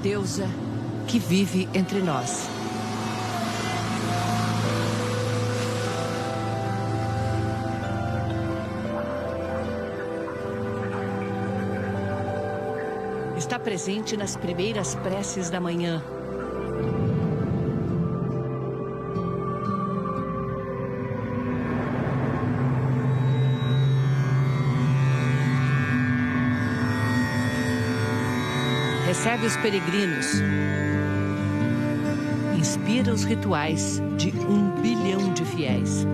deusa que vive entre nós. Está presente nas primeiras preces da manhã. Recebe os peregrinos. Inspira os rituais de 1 bilhão de fiéis.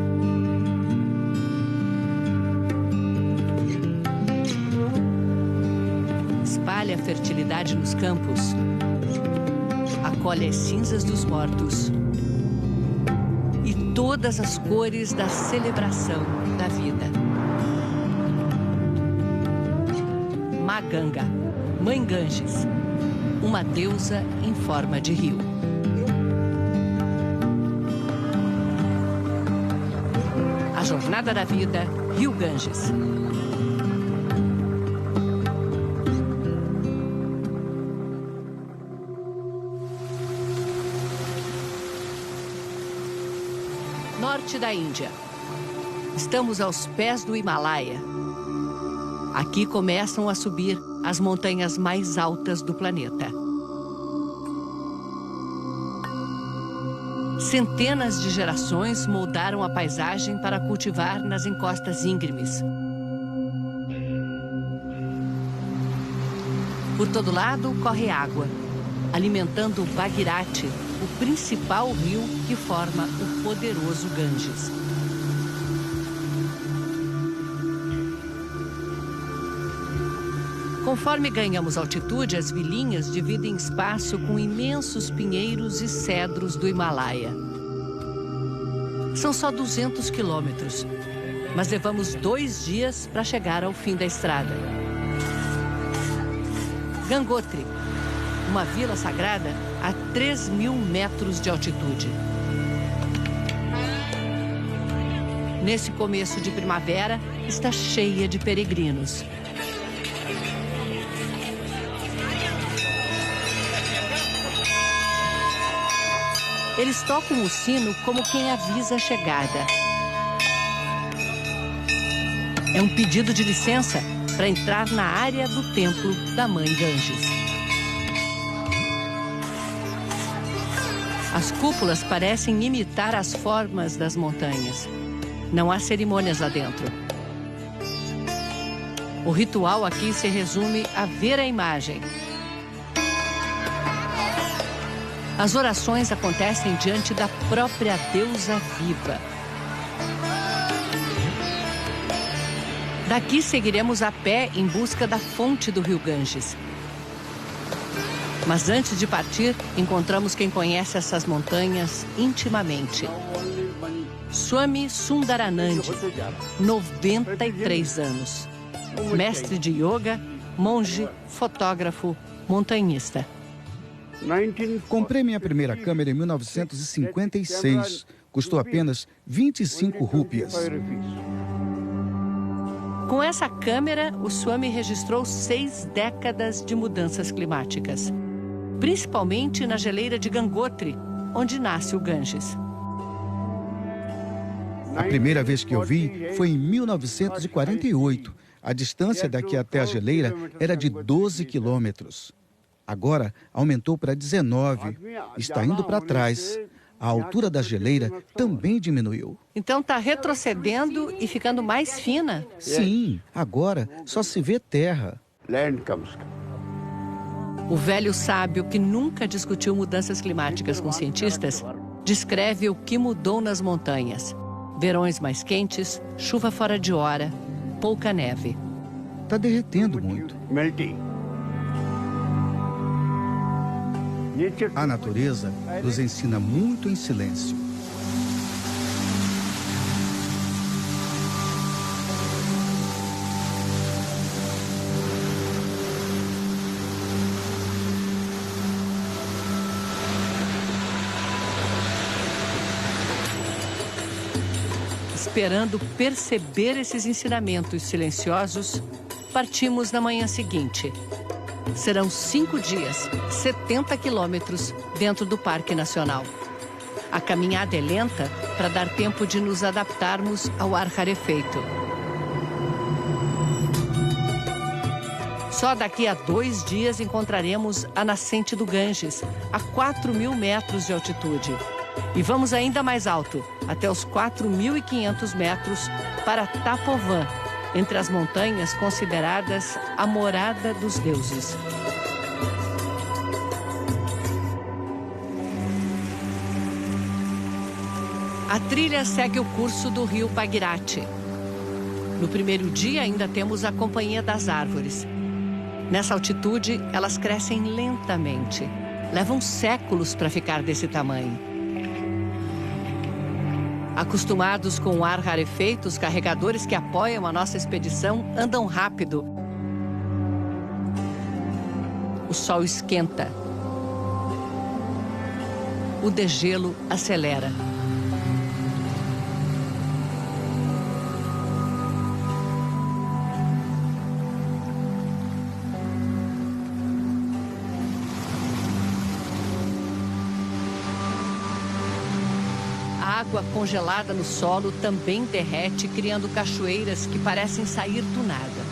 Espalha a fertilidade nos campos. Acolhe as cinzas dos mortos. E todas as cores da celebração da vida. Má Ganga, Mãe Ganges, uma deusa em forma de rio. A jornada da vida, Rio Ganges. Norte da Índia. Estamos aos pés do Himalaia. Aqui começam a subir as montanhas mais altas do planeta. Centenas de gerações moldaram a paisagem para cultivar nas encostas íngremes. Por todo lado corre água, alimentando o Bhagirathi, o principal rio que forma o poderoso Ganges. Conforme ganhamos altitude, as vilinhas dividem espaço com imensos pinheiros e cedros do Himalaia. São só 200 quilômetros, mas levamos 2 dias para chegar ao fim da estrada. Gangotri, uma vila sagrada a 3.000 metros de altitude. Nesse começo de primavera, está cheia de peregrinos. Eles tocam o sino como quem avisa a chegada. É um pedido de licença para entrar na área do templo da Mãe Ganges. As cúpulas parecem imitar as formas das montanhas. Não há cerimônias lá dentro. O ritual aqui se resume a ver a imagem. As orações acontecem diante da própria deusa viva. Daqui seguiremos a pé em busca da fonte do rio Ganges. Mas antes de partir, encontramos quem conhece essas montanhas intimamente. Swami Sundaranand, 93 anos. Mestre de yoga, monge, fotógrafo, montanhista. Comprei minha primeira câmera em 1956. Custou apenas 25 rúpias. Com essa câmera, o Swami registrou 6 décadas de mudanças climáticas. Principalmente na geleira de Gangotri, onde nasce o Ganges. A primeira vez que eu vi foi em 1948. A distância daqui até a geleira era de 12 quilômetros. Agora aumentou para 19. Está indo para trás. A altura da geleira também diminuiu. Então está retrocedendo e ficando mais fina? Sim, agora só se vê terra. O velho sábio, que nunca discutiu mudanças climáticas com cientistas, descreve o que mudou nas montanhas. Verões mais quentes, chuva fora de hora, pouca neve. Está derretendo muito. A natureza nos ensina muito em silêncio. Esperando perceber esses ensinamentos silenciosos, partimos na manhã seguinte. Serão 5 dias, 70 quilômetros dentro do Parque Nacional. A caminhada é lenta para dar tempo de nos adaptarmos ao ar rarefeito. Só daqui a 2 dias encontraremos a nascente do Ganges, a 4.000 metros de altitude. E vamos ainda mais alto, até os 4.500 metros, para Tapovan, entre as montanhas consideradas a morada dos deuses. A trilha segue o curso do rio Bhagirathi. No primeiro dia ainda temos a companhia das árvores. Nessa altitude, elas crescem lentamente. Levam séculos para ficar desse tamanho. Acostumados com o ar rarefeito, os carregadores que apoiam a nossa expedição andam rápido. O sol esquenta. O degelo acelera. A água congelada no solo também derrete, criando cachoeiras que parecem sair do nada.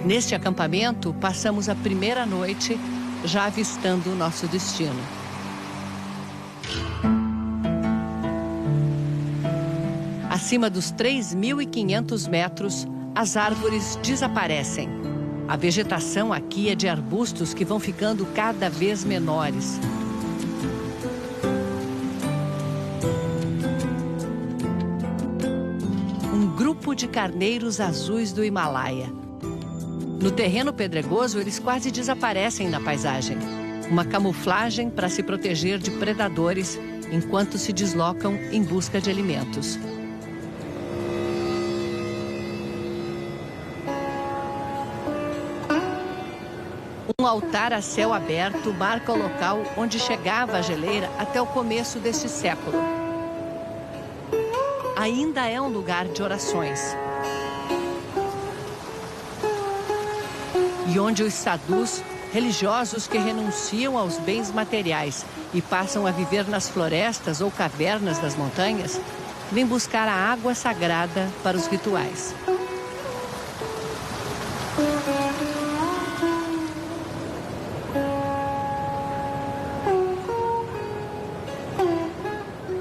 Neste acampamento, passamos a primeira noite já avistando o nosso destino. Acima dos 3.500 metros, as árvores desaparecem. A vegetação aqui é de arbustos que vão ficando cada vez menores. Um grupo de carneiros azuis do Himalaia. No terreno pedregoso, eles quase desaparecem na paisagem. Uma camuflagem para se proteger de predadores enquanto se deslocam em busca de alimentos. Um altar a céu aberto marca o local onde chegava a geleira até o começo deste século. Ainda é um lugar de orações. E onde os sadhus, religiosos que renunciam aos bens materiais e passam a viver nas florestas ou cavernas das montanhas, vêm buscar a água sagrada para os rituais.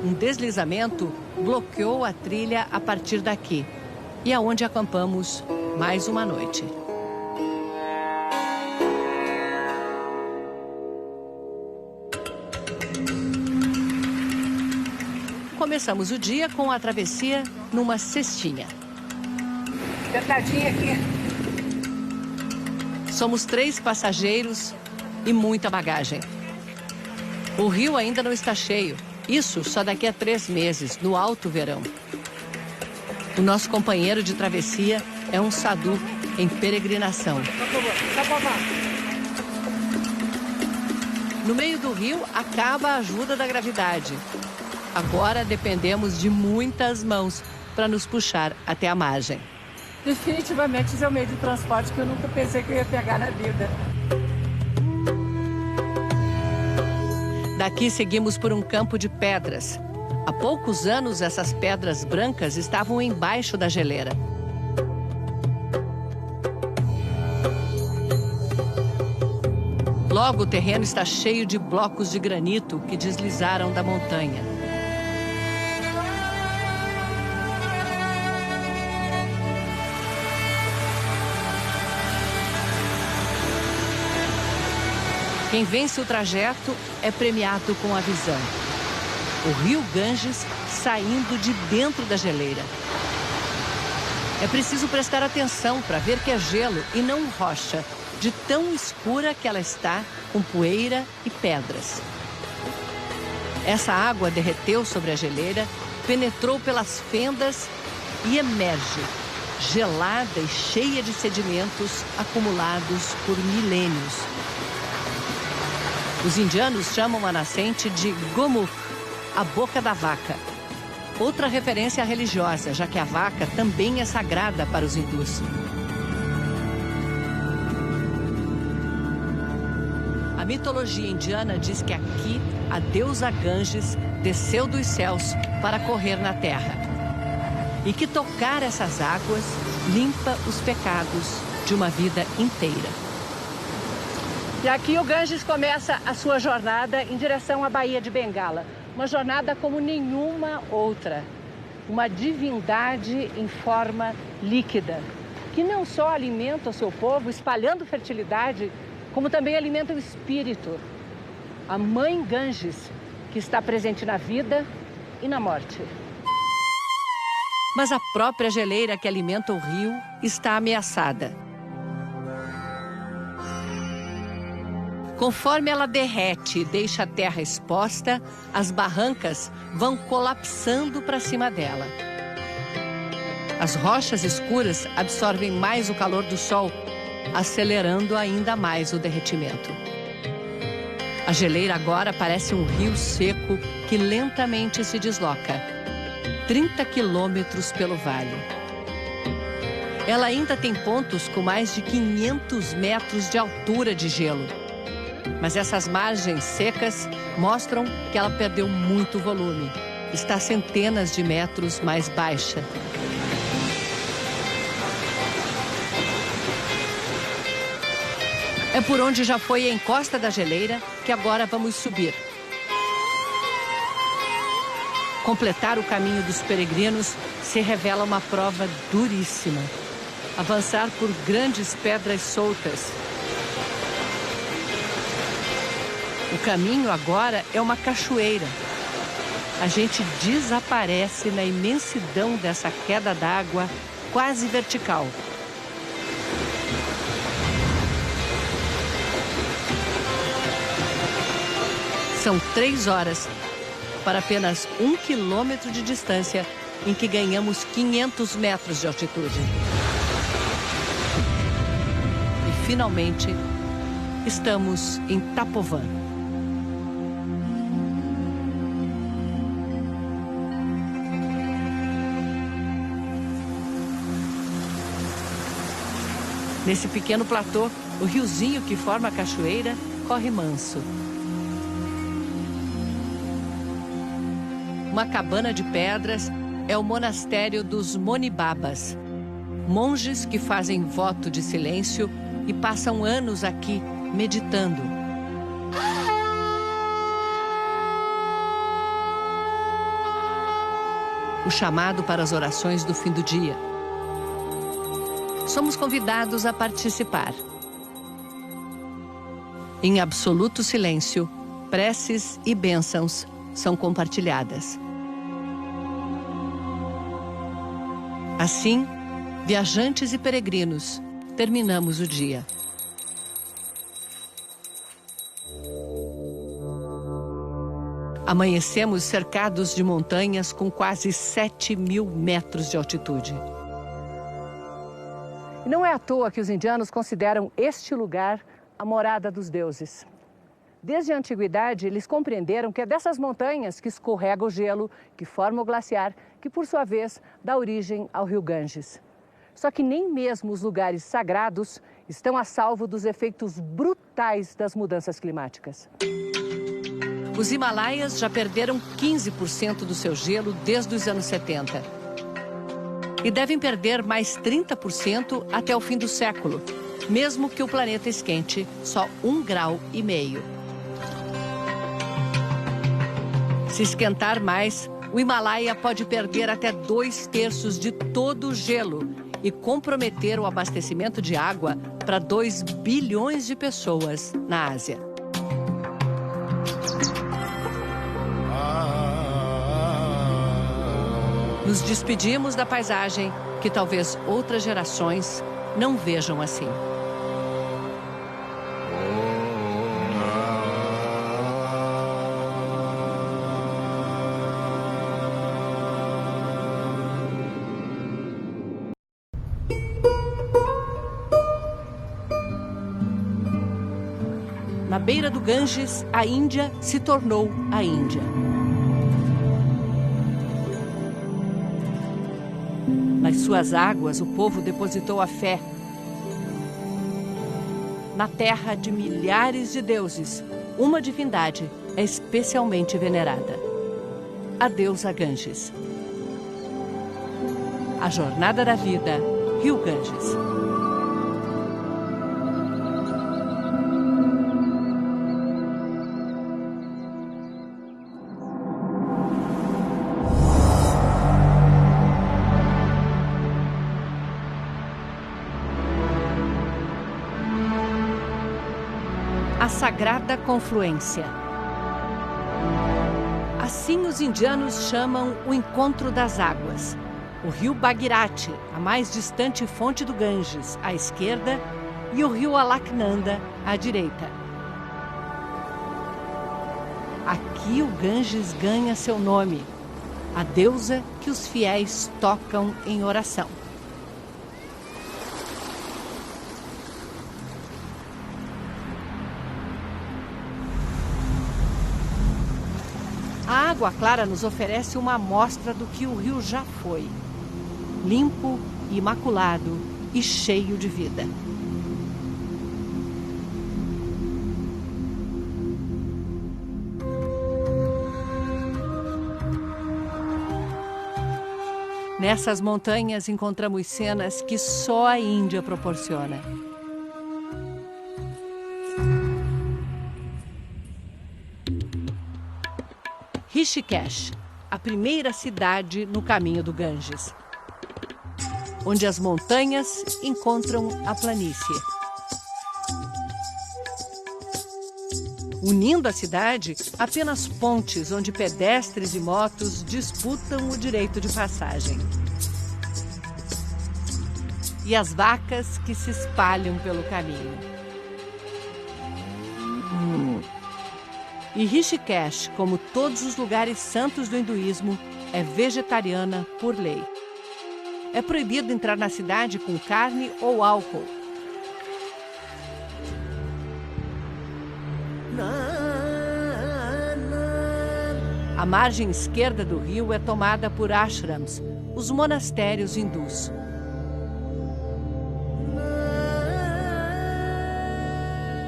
Um deslizamento bloqueou a trilha a partir daqui e é onde acampamos mais uma noite. Começamos o dia com a travessia numa cestinha. Sentadinha aqui. Somos 3 passageiros e muita bagagem. O rio ainda não está cheio. Isso só daqui a 3 meses, no alto verão. O nosso companheiro de travessia é um sadhu em peregrinação. No meio do rio acaba a ajuda da gravidade. Agora dependemos de muitas mãos para nos puxar até a margem. Definitivamente esse é o meio de transporte que eu nunca pensei que eu ia pegar na vida. Daqui seguimos por um campo de pedras. Há poucos anos, essas pedras brancas estavam embaixo da geleira. Logo, o terreno está cheio de blocos de granito que deslizaram da montanha. Quem vence o trajeto é premiado com a visão. O rio Ganges saindo de dentro da geleira. É preciso prestar atenção para ver que é gelo e não rocha, de tão escura que ela está, com poeira e pedras. Essa água derreteu sobre a geleira, penetrou pelas fendas e emerge, gelada e cheia de sedimentos acumulados por milênios. Os indianos chamam a nascente de Gomukh, a boca da vaca. Outra referência religiosa, já que a vaca também é sagrada para os hindus. A mitologia indiana diz que aqui a deusa Ganges desceu dos céus para correr na terra. E que tocar essas águas limpa os pecados de uma vida inteira. E aqui o Ganges começa a sua jornada em direção à Baía de Bengala. Uma jornada como nenhuma outra. Uma divindade em forma líquida, que não só alimenta o seu povo, espalhando fertilidade, como também alimenta o espírito. A mãe Ganges, que está presente na vida e na morte. Mas a própria geleira que alimenta o rio está ameaçada. Conforme ela derrete e deixa a terra exposta, as barrancas vão colapsando para cima dela. As rochas escuras absorvem mais o calor do sol, acelerando ainda mais o derretimento. A geleira agora parece um rio seco que lentamente se desloca. 30 quilômetros pelo vale. Ela ainda tem pontos com mais de 500 metros de altura de gelo. Mas essas margens secas mostram que ela perdeu muito volume. Está centenas de metros mais baixa. É por onde já foi a encosta da geleira que agora vamos subir. Completar o caminho dos peregrinos se revela uma prova duríssima. Avançar por grandes pedras soltas. O caminho agora é uma cachoeira. A gente desaparece na imensidão dessa queda d'água quase vertical. São 3 horas para apenas 1 quilômetro de distância em que ganhamos 500 metros de altitude. E finalmente estamos em Tapovan. Nesse pequeno platô, o riozinho que forma a cachoeira corre manso. Uma cabana de pedras é o monastério dos Monibabas, monges que fazem voto de silêncio e passam anos aqui meditando. O chamado para as orações do fim do dia. Somos convidados a participar. Em absoluto silêncio, preces e bênçãos são compartilhadas. Assim, viajantes e peregrinos, terminamos o dia. Amanhecemos cercados de montanhas com quase 7.000 metros de altitude. Não é à toa que os indianos consideram este lugar a morada dos deuses. Desde a antiguidade, eles compreenderam que é dessas montanhas que escorrega o gelo, que forma o glaciar, que por sua vez dá origem ao rio Ganges. Só que nem mesmo os lugares sagrados estão a salvo dos efeitos brutais das mudanças climáticas. Os Himalaias já perderam 15% do seu gelo desde os anos 70. E devem perder mais 30% até o fim do século, mesmo que o planeta esquente só 1,5 graus. Se esquentar mais, o Himalaia pode perder até 2/3 de todo o gelo e comprometer o abastecimento de água para 2 bilhões de pessoas na Ásia. Nos despedimos da paisagem que talvez outras gerações não vejam assim. na beira do Ganges, a Índia se tornou a Índia. Nas suas águas, o povo depositou a fé. Na terra de milhares de deuses, uma divindade é especialmente venerada: a deusa Ganges. A jornada da vida, Rio Ganges. A Sagrada Confluência. Assim os indianos chamam o encontro das águas. O rio Bhagirathi, a mais distante fonte do Ganges, à esquerda, e o rio Alaknanda, à direita. Aqui o Ganges ganha seu nome, a deusa que os fiéis tocam em oração. A água clara nos oferece uma amostra do que o rio já foi: limpo, imaculado e cheio de vida. Nessas montanhas encontramos cenas que só a Índia proporciona. Rishikesh, a primeira cidade no caminho do Ganges, onde as montanhas encontram a planície. Unindo a cidade, apenas pontes onde pedestres e motos disputam o direito de passagem. E as vacas que se espalham pelo caminho. E Rishikesh, como todos os lugares santos do hinduísmo, é vegetariana por lei. É proibido entrar na cidade com carne ou álcool. A margem esquerda do rio é tomada por ashrams, os monastérios hindus.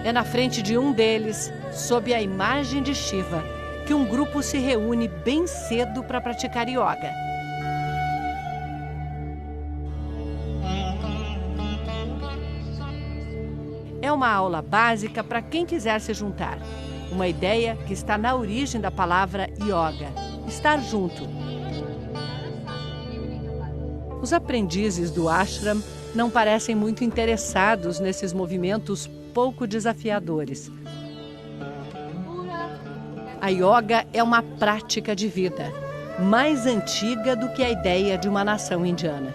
É na frente de um deles, sob a imagem de Shiva, que um grupo se reúne bem cedo para praticar yoga. É uma aula básica para quem quiser se juntar. Uma ideia que está na origem da palavra yoga, estar junto. Os aprendizes do ashram não parecem muito interessados nesses movimentos pouco desafiadores. A yoga é uma prática de vida, mais antiga do que a ideia de uma nação indiana.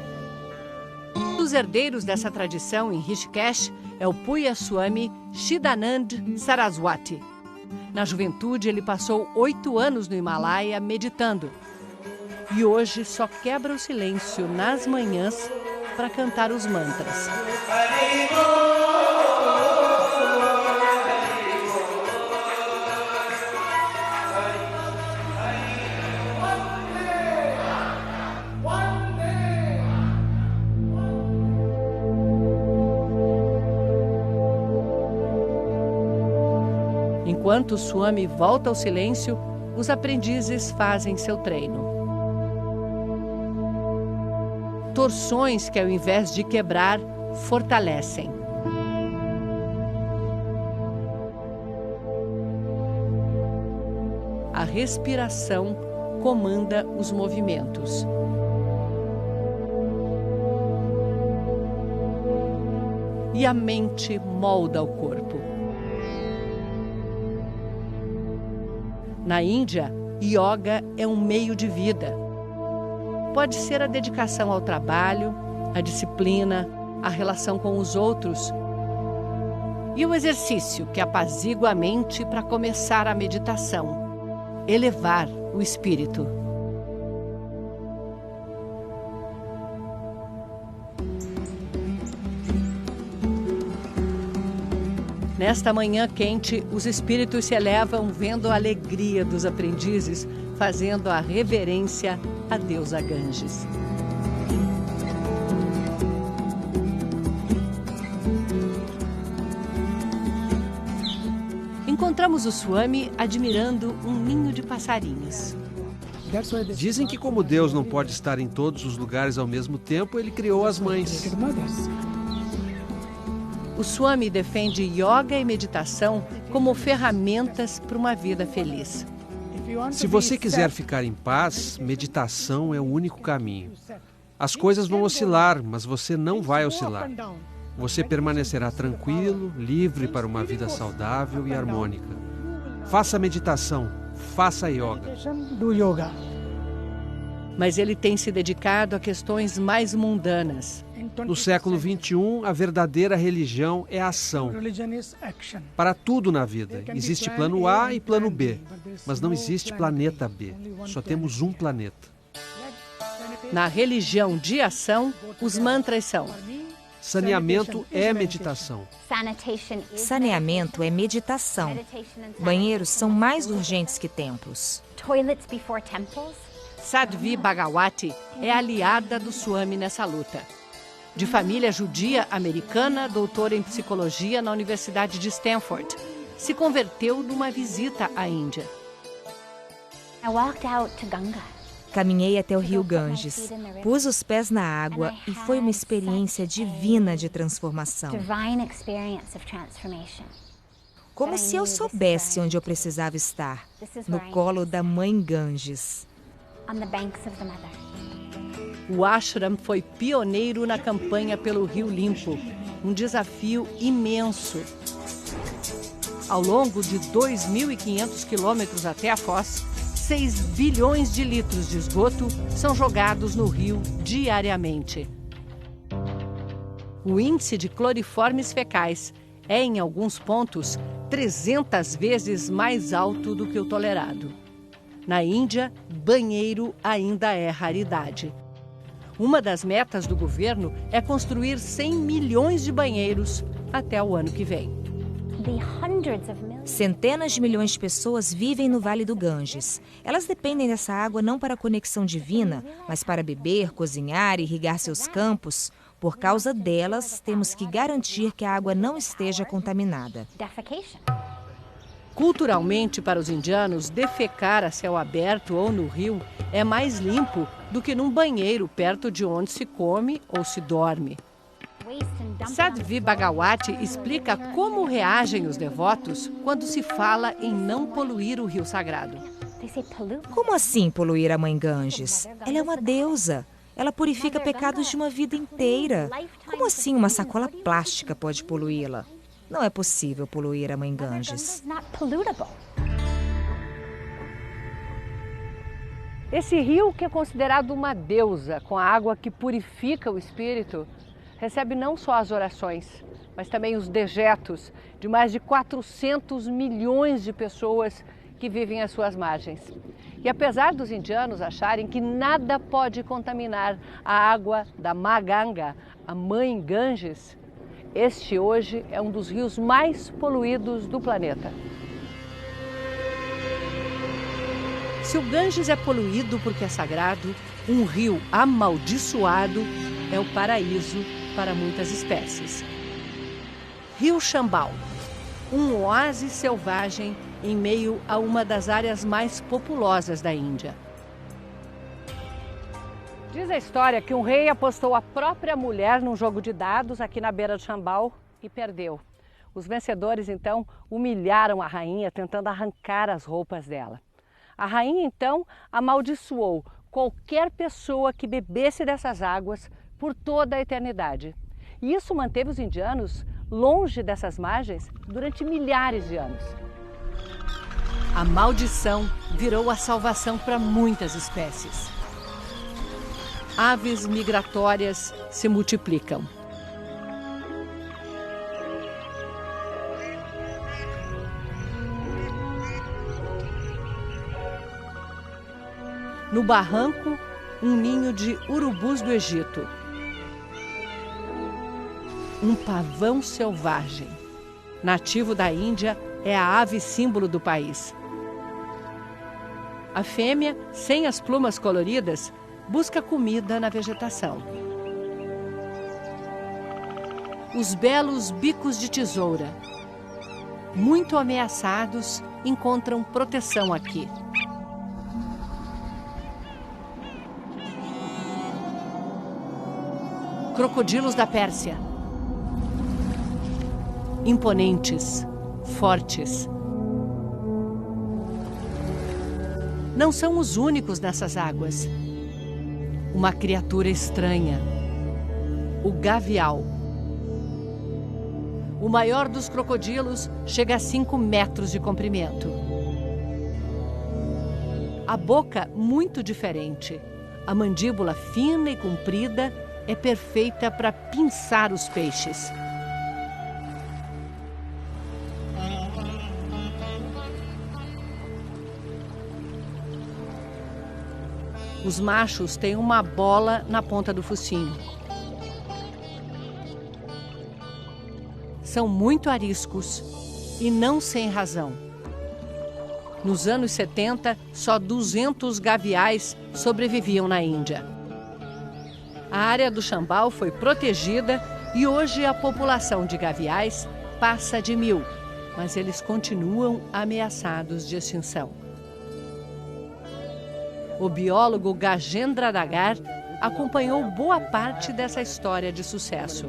Um dos herdeiros dessa tradição em Rishikesh é o Puya Swami Chidanand Saraswati. Na juventude, ele passou 8 anos no Himalaia meditando. E hoje só quebra o silêncio nas manhãs para cantar os mantras. Enquanto o Swami volta ao silêncio, os aprendizes fazem seu treino. Torções que, ao invés de quebrar, fortalecem. A respiração comanda os movimentos. E a mente molda o corpo. Na Índia, yoga é um meio de vida. Pode ser a dedicação ao trabalho, a disciplina, a relação com os outros e o exercício que apazigua a mente para começar a meditação, elevar o espírito. Nesta manhã quente, os espíritos se elevam vendo a alegria dos aprendizes, fazendo a reverência à deusa Ganges. Encontramos o Swami admirando um ninho de passarinhos. Dizem que como Deus não pode estar em todos os lugares ao mesmo tempo, ele criou as mães. O Swami defende yoga e meditação como ferramentas para uma vida feliz. Se você quiser ficar em paz, meditação é o único caminho. As coisas vão oscilar, mas você não vai oscilar. Você permanecerá tranquilo, livre para uma vida saudável e harmônica. Faça meditação, faça yoga. Mas ele tem se dedicado a questões mais mundanas. No século XXI, a verdadeira religião é a ação. Para tudo na vida, existe plano A e plano B, mas não existe planeta B. Só temos um planeta. Na religião de ação, os mantras são: saneamento é meditação. Saneamento é meditação. Banheiros são mais urgentes que templos. Sadhvi Bhagawati é aliada do Swami nessa luta. De família judia americana, doutora em psicologia na Universidade de Stanford, se converteu numa visita à Índia. Caminhei até o rio Ganges, pus os pés na água e foi uma experiência divina de transformação. Como se eu soubesse onde eu precisava estar, no colo da mãe Ganges. O ashram foi pioneiro na campanha pelo Rio Limpo, um desafio imenso. Ao longo de 2.500 quilômetros até a Foz, 6 bilhões de litros de esgoto são jogados no rio diariamente. O índice de cloriformes fecais é, em alguns pontos, 300 vezes mais alto do que o tolerado. Na Índia, banheiro ainda é raridade. Uma das metas do governo é construir 100 milhões de banheiros até o ano que vem. Centenas de milhões de pessoas vivem no Vale do Ganges. Elas dependem dessa água não para a conexão divina, mas para beber, cozinhar e irrigar seus campos. Por causa delas, temos que garantir que a água não esteja contaminada. Culturalmente, para os indianos, defecar a céu aberto ou no rio é mais limpo do que num banheiro perto de onde se come ou se dorme. Sadhvi Bhagawati explica como reagem os devotos quando se fala em não poluir o rio sagrado. Como assim poluir a mãe Ganges? Ela é uma deusa. Ela purifica pecados de uma vida inteira. Como assim uma sacola plástica pode poluí-la? Não é possível poluir a mãe Ganges. Esse rio, que é considerado uma deusa, com a água que purifica o espírito, recebe não só as orações, mas também os dejetos de mais de 400 milhões de pessoas que vivem às suas margens. E apesar dos indianos acharem que nada pode contaminar a água da Má Ganga, a mãe Ganges, este hoje é um dos rios mais poluídos do planeta. Se o Ganges é poluído porque é sagrado, um rio amaldiçoado é o paraíso para muitas espécies. Rio Chambal, um oásis selvagem em meio a uma das áreas mais populosas da Índia. Diz a história que um rei apostou a própria mulher num jogo de dados aqui na beira do Chambal e perdeu. Os vencedores, então, humilharam a rainha, tentando arrancar as roupas dela. A rainha, então, amaldiçoou qualquer pessoa que bebesse dessas águas por toda a eternidade. E isso manteve os indianos longe dessas margens durante milhares de anos. A maldição virou a salvação para muitas espécies. Aves migratórias se multiplicam. No barranco, um ninho de urubus do Egito. Um pavão selvagem. nativo da Índia, é a ave símbolo do país. A fêmea, sem as plumas coloridas, busca comida na vegetação. Os belos bicos de tesoura, muito ameaçados, encontram proteção aqui. Crocodilos da Pérsia. Imponentes, fortes. Não são os únicos nessas águas. Uma criatura estranha, o gavial. O maior dos crocodilos chega a 5 metros de comprimento. A boca muito diferente. A mandíbula fina e comprida é perfeita para pinçar os peixes. Os machos têm uma bola na ponta do focinho. São muito ariscos e não sem razão. Nos anos 70, só 200 gaviais sobreviviam na Índia. A área do Chambal foi protegida e hoje a população de gaviais passa de 1000, mas eles continuam ameaçados de extinção. O biólogo Gajendra Dagar acompanhou boa parte dessa história de sucesso.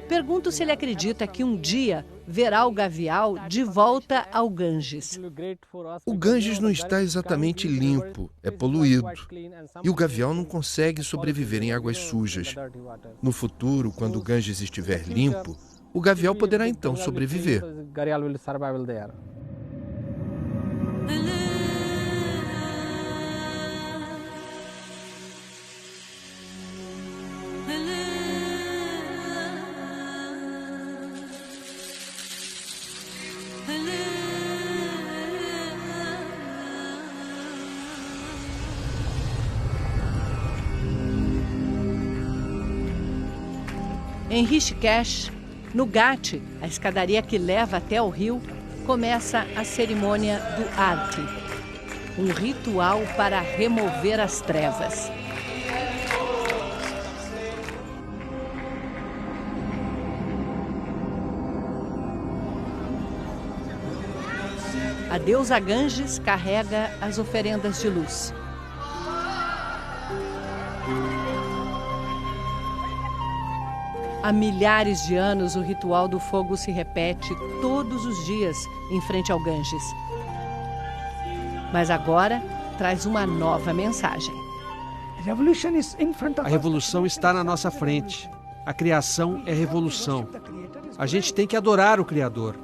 Pergunto se ele acredita que um dia verá o gavial de volta ao Ganges. O Ganges não está exatamente limpo, é poluído. E o gavial não consegue sobreviver em águas sujas. No futuro, quando o Ganges estiver limpo, o gavial poderá então sobreviver. Em Rishikesh, no Ghat, a escadaria que leva até o rio, começa a cerimônia do Arti, um ritual para remover as trevas. A deusa Ganges carrega as oferendas de luz. Há milhares de anos, o ritual do fogo se repete todos os dias em frente ao Ganges. Mas agora traz uma nova mensagem. A revolução está na nossa frente. A criação é revolução. A gente tem que adorar o Criador,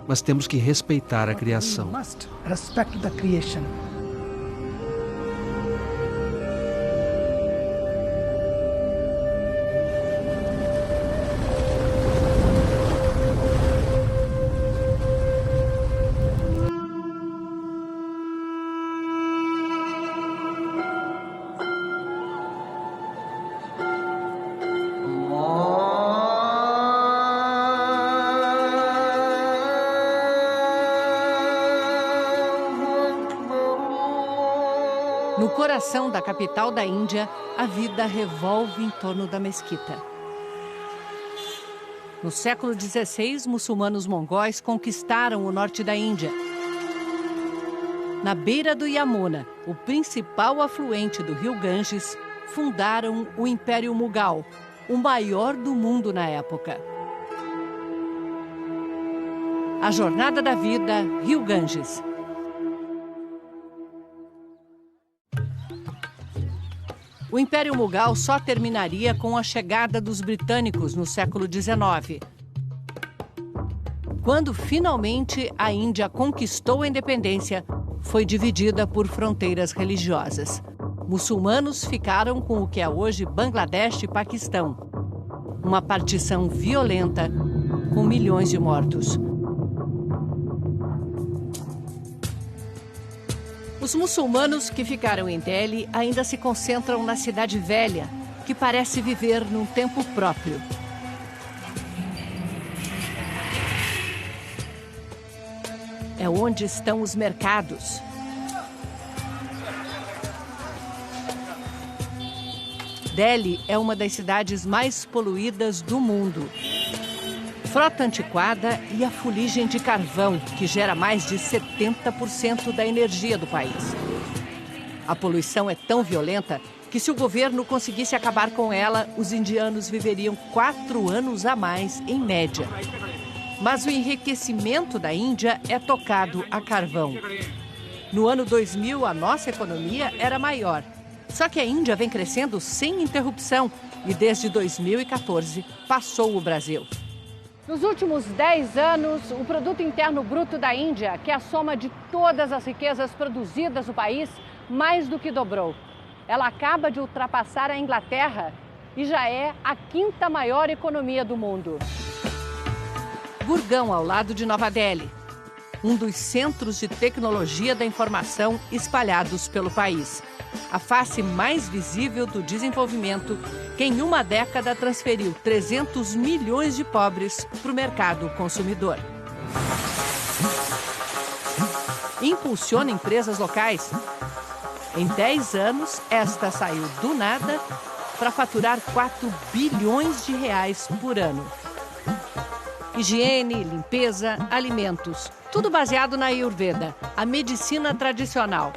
mas temos que respeitar a criação. No coração da capital da Índia, a vida revolve em torno da mesquita. No século XVI, muçulmanos mongóis conquistaram o norte da Índia. Na beira do Yamuna, o principal afluente do rio Ganges, fundaram o Império Mughal, o maior do mundo na época. A jornada da vida, Rio Ganges. O Império Mughal só terminaria com a chegada dos britânicos no século XIX. Quando finalmente a Índia conquistou a independência, foi dividida por fronteiras religiosas. Muçulmanos ficaram com o que é hoje Bangladesh e Paquistão. Uma partição violenta com milhões de mortos. Os muçulmanos que ficaram em Delhi ainda se concentram na cidade velha, que parece viver num tempo próprio. é onde estão os mercados. Delhi é uma das cidades mais poluídas do mundo. Frota antiquada e a fuligem de carvão, que gera mais de 70% da energia do país. A poluição é tão violenta que, se o governo conseguisse acabar com ela, os indianos viveriam 4 anos a mais, em média. Mas o enriquecimento da Índia é tocado a carvão. No ano 2000, a nossa economia era maior. Só que a Índia vem crescendo sem interrupção e, desde 2014, passou o Brasil. Nos últimos 10 anos, o Produto Interno Bruto da Índia, que é a soma de todas as riquezas produzidas no país, mais do que dobrou. Ela acaba de ultrapassar a Inglaterra e já é a 5ª maior economia do mundo. Gurgaon, ao lado de Nova Delhi, um dos centros de tecnologia da informação espalhados pelo país. A face mais visível do desenvolvimento, que em uma década transferiu 300 milhões de pobres para o mercado consumidor. Impulsiona empresas locais. Em 10 anos, esta saiu do nada para faturar 4 bilhões de reais por ano. Higiene, limpeza, alimentos, tudo baseado na Ayurveda, a medicina tradicional.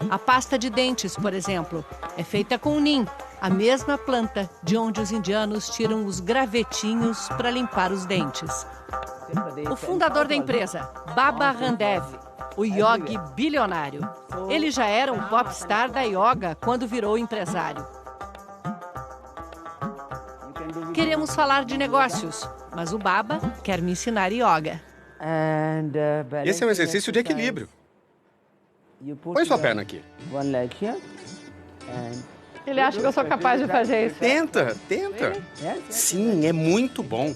A pasta de dentes, por exemplo, é feita com Neem, a mesma planta de onde os indianos tiram os gravetinhos para limpar os dentes. O fundador da empresa, Baba Ramdev, o yogi bilionário. Ele já era um popstar da yoga quando virou empresário. Queremos falar de negócios, mas o Baba quer me ensinar yoga. Esse é um exercício de equilíbrio. Põe sua perna aqui. Ele acha que eu sou capaz de fazer isso. Tenta. Sim, é muito bom.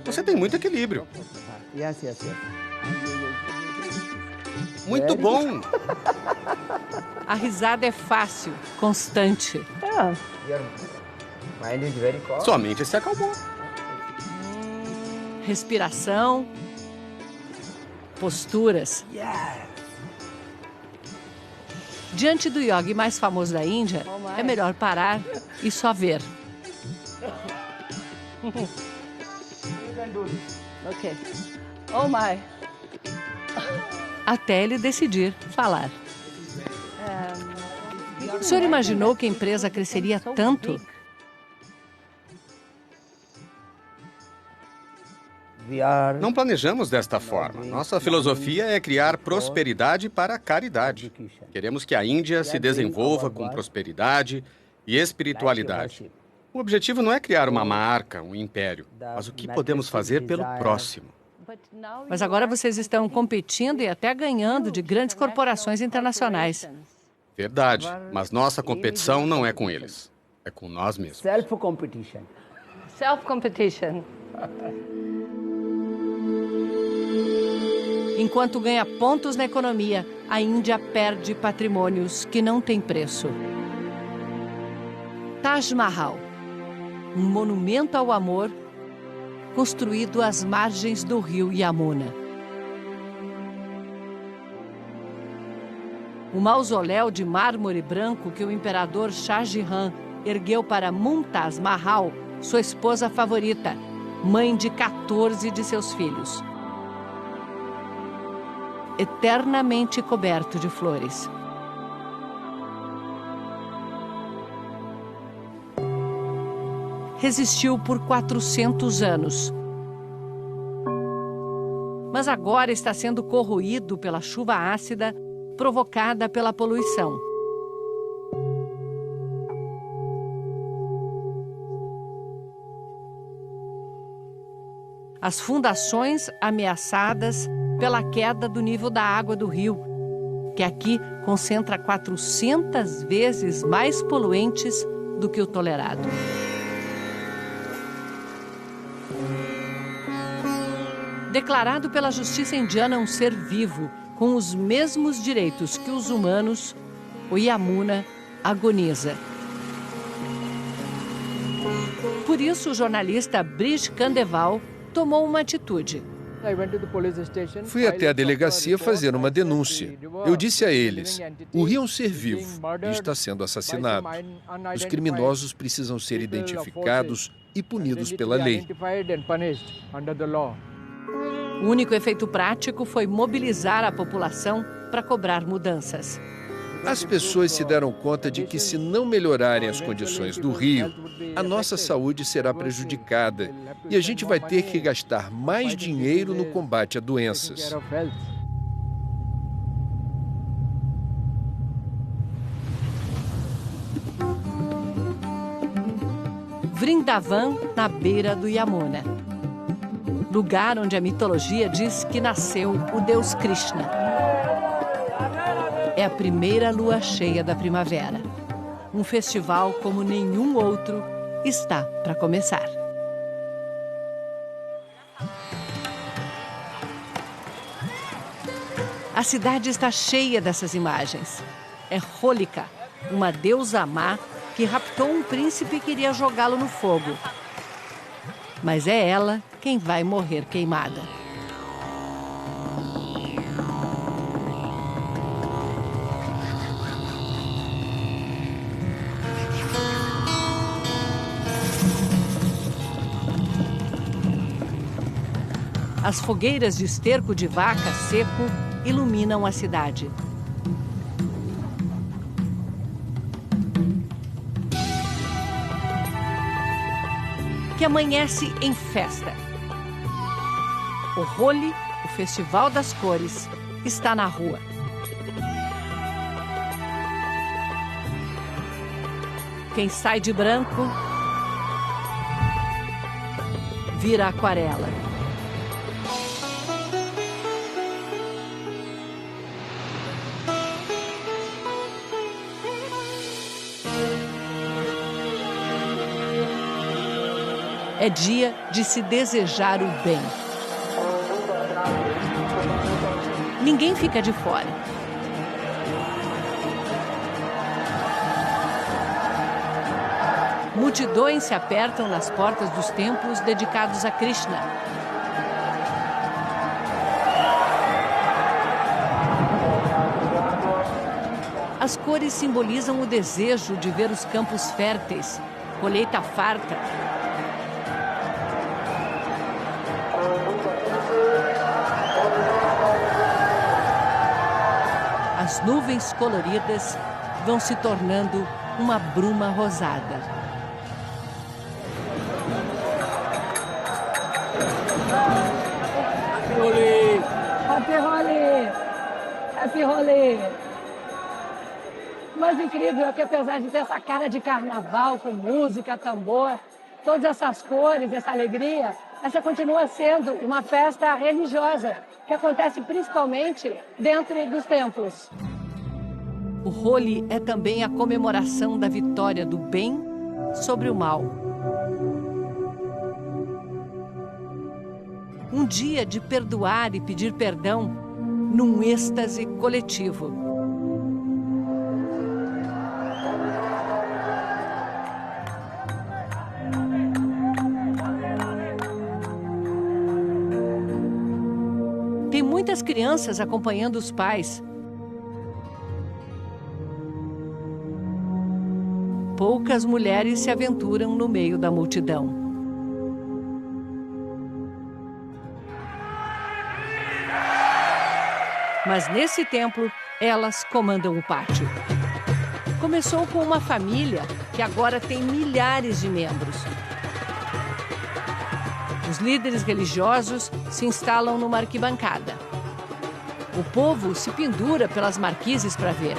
Você tem muito equilíbrio. Muito bom. A risada é fácil, constante. Sua mente se acalmou. Respiração, posturas. Diante do yogi mais famoso da Índia, é melhor parar e só ver. Ok. Oh my. Até ele decidir falar. O senhor imaginou que a empresa cresceria tanto? Não planejamos desta forma. Nossa filosofia é criar prosperidade para a caridade. Queremos que a Índia se desenvolva com prosperidade e espiritualidade. O objetivo não é criar uma marca, um império, mas o que podemos fazer pelo próximo. Mas agora vocês estão competindo e até ganhando de grandes corporações internacionais. Verdade, mas nossa competição não é com eles, é com nós mesmos. Self-competition. Self-competition. Enquanto ganha pontos na economia, a Índia perde patrimônios que não têm preço. Taj Mahal, um monumento ao amor construído às margens do rio Yamuna. O mausoléu de mármore branco que o imperador Shah Jahan ergueu para Mumtaz Mahal, sua esposa favorita, mãe de 14 de seus filhos. Eternamente coberto de flores. Resistiu por 400 anos. Mas agora está sendo corroído pela chuva ácida provocada pela poluição. As fundações ameaçadas pela queda do nível da água do rio, que aqui concentra 400 vezes mais poluentes do que o tolerado. Declarado pela justiça indiana um ser vivo, com os mesmos direitos que os humanos, o Yamuna agoniza. Por isso, o jornalista Brish Kandeval tomou uma atitude. Fui até a delegacia fazer uma denúncia. Eu disse a eles, o rio é um ser vivo e está sendo assassinado. Os criminosos precisam ser identificados e punidos pela lei. O único efeito prático foi mobilizar a população para cobrar mudanças. As pessoas se deram conta de que, se não melhorarem as condições do rio, a nossa saúde será prejudicada e a gente vai ter que gastar mais dinheiro no combate a doenças. Vrindavan, na beira do Yamuna. Lugar onde a mitologia diz que nasceu o deus Krishna. É a primeira lua cheia da primavera. Um festival como nenhum outro está para começar. A cidade está cheia dessas imagens. É Holika, uma deusa má que raptou um príncipe e queria jogá-lo no fogo. Mas é ela quem vai morrer queimada. As fogueiras de esterco de vaca seco iluminam a cidade. Que amanhece em festa. O Holi, o Festival das Cores, está na rua. Quem sai de branco vira aquarela. É dia de se desejar o bem. Ninguém fica de fora. Multidões se apertam nas portas dos templos dedicados a Krishna. As cores simbolizam o desejo de ver os campos férteis, colheita farta. As nuvens coloridas vão se tornando uma bruma rosada. Happy Holi! Happy Holi! O mais incrível é que, apesar de ter essa cara de carnaval, com música, tambor, todas essas cores, essa alegria, essa continua sendo uma festa religiosa, que acontece principalmente dentro dos templos. O Holi é também a comemoração da vitória do bem sobre o mal. Um dia de perdoar e pedir perdão num êxtase coletivo. Tem muitas crianças acompanhando os pais. Poucas mulheres se aventuram no meio da multidão. Mas nesse templo, elas comandam o pátio. Começou com uma família que agora tem milhares de membros. Os líderes religiosos se instalam numa arquibancada. O povo se pendura pelas marquises para ver.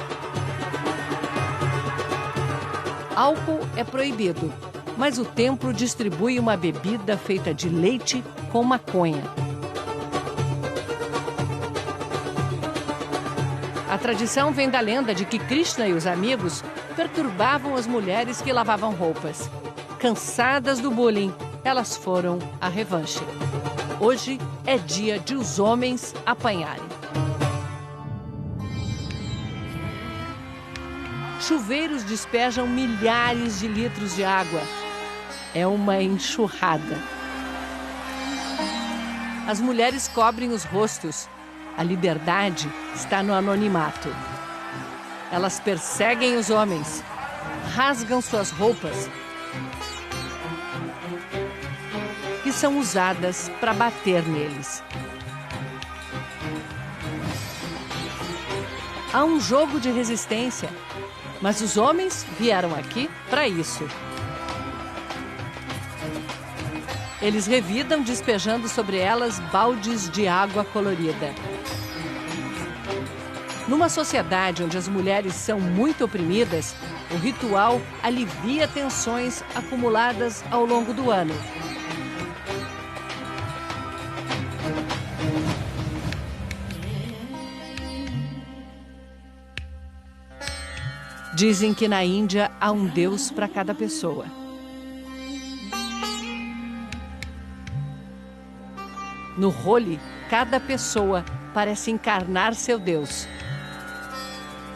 Álcool é proibido, mas o templo distribui uma bebida feita de leite com maconha. A tradição vem da lenda de que Krishna e os amigos perturbavam as mulheres que lavavam roupas. Cansadas do bullying, elas foram à revanche. Hoje é dia de os homens apanharem. Chuveiros despejam milhares de litros de água. É uma enxurrada. As mulheres cobrem os rostos. A liberdade está no anonimato. Elas perseguem os homens, rasgam suas roupas e são usadas para bater neles. Há um jogo de resistência, mas os homens vieram aqui para isso. Eles revidam despejando sobre elas baldes de água colorida. Numa sociedade onde as mulheres são muito oprimidas, o ritual alivia tensões acumuladas ao longo do ano. Dizem que na Índia há um Deus para cada pessoa. No Holi, cada pessoa parece encarnar seu Deus.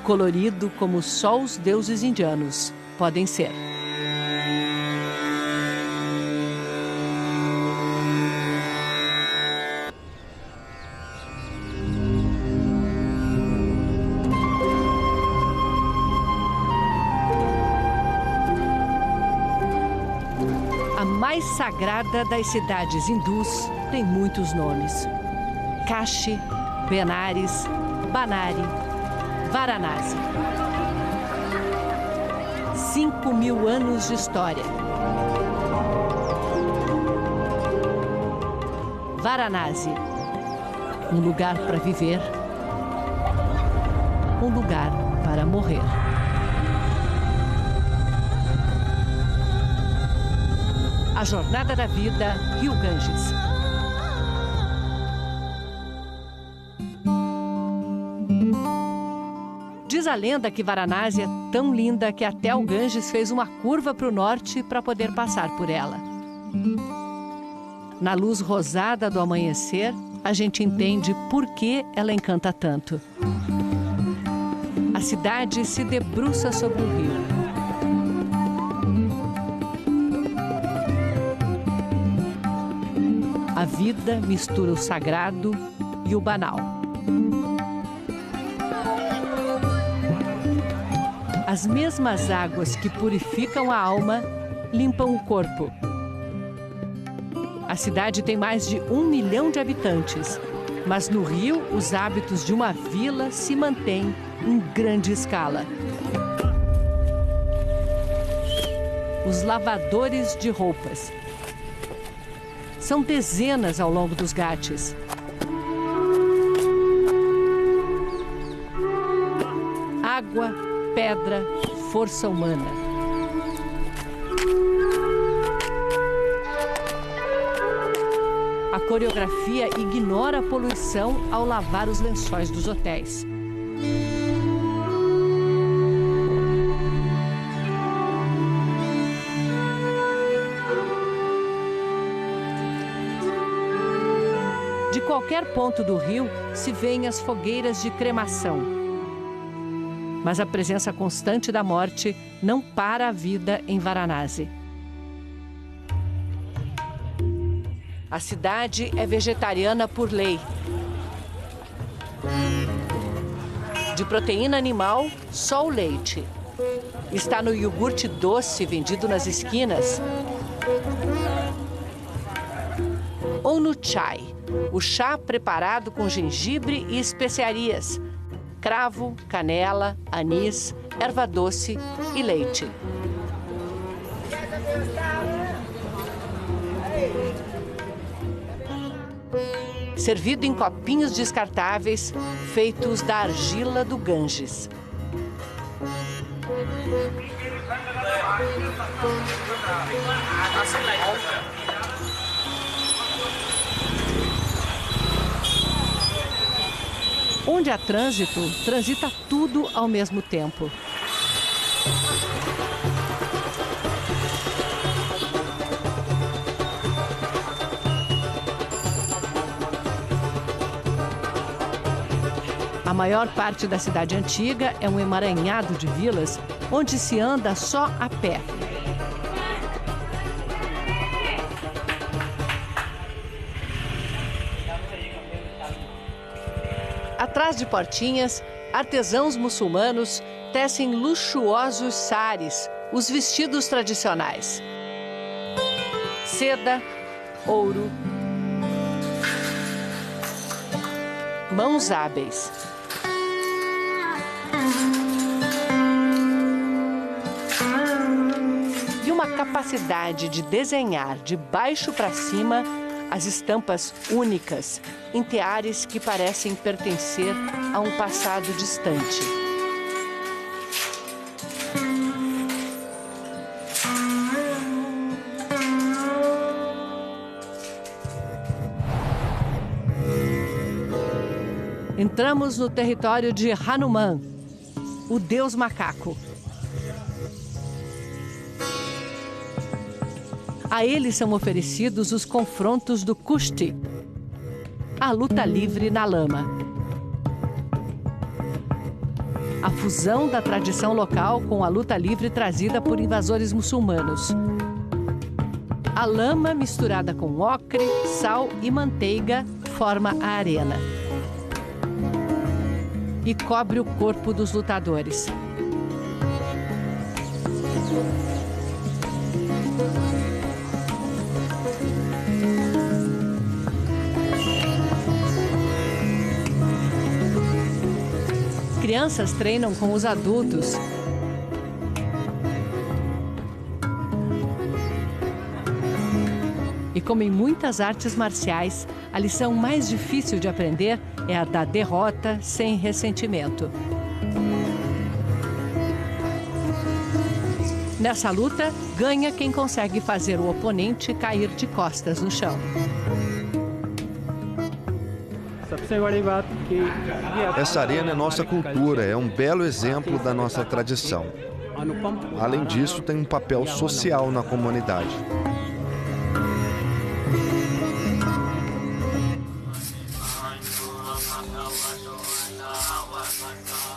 Colorido como só os deuses indianos podem ser. A mais sagrada das cidades hindus tem muitos nomes: Kashi, Benares, Banari, Varanasi. 5.000 anos de história. Varanasi, um lugar para viver, um lugar para morrer. A Jornada da Vida, Rio Ganges. Diz a lenda que Varanasi é tão linda que até o Ganges fez uma curva para o norte para poder passar por ela. Na luz rosada do amanhecer, a gente entende por que ela encanta tanto. A cidade se debruça sobre o rio. A vida mistura o sagrado e o banal. As mesmas águas que purificam a alma limpam o corpo. A cidade tem mais de 1 milhão de habitantes, mas no Rio os hábitos de uma vila se mantêm em grande escala. Os lavadores de roupas. São dezenas ao longo dos ghats. Água, pedra, força humana. A coreografia ignora a poluição ao lavar os lençóis dos hotéis. De qualquer ponto do rio se vêem as fogueiras de cremação. Mas a presença constante da morte não para a vida em Varanasi. A cidade é vegetariana por lei. De proteína animal, só o leite. Está no iogurte doce vendido nas esquinas. Ou no chai, o chá preparado com gengibre e especiarias, cravo, canela, anis, erva doce e leite. Servido em copinhos descartáveis feitos da argila do Ganges. Onde há trânsito, transita tudo ao mesmo tempo. A maior parte da cidade antiga é um emaranhado de vilas onde se anda só a pé. Atrás de portinhas, artesãos muçulmanos tecem luxuosos saris, os vestidos tradicionais. Seda, ouro, mãos hábeis. E uma capacidade de desenhar de baixo para cima as estampas únicas, em teares que parecem pertencer a um passado distante. Entramos no território de Hanuman, o deus macaco. A ele são oferecidos os confrontos do Kushti, a luta livre na lama. A fusão da tradição local com a luta livre trazida por invasores muçulmanos. A lama misturada com ocre, sal e manteiga forma a arena e cobre o corpo dos lutadores. Crianças treinam com os adultos. E como em muitas artes marciais, a lição mais difícil de aprender é a da derrota sem ressentimento. Nessa luta, ganha quem consegue fazer o oponente cair de costas no chão. Essa arena é nossa cultura, é um belo exemplo da nossa tradição. Além disso, tem um papel social na comunidade.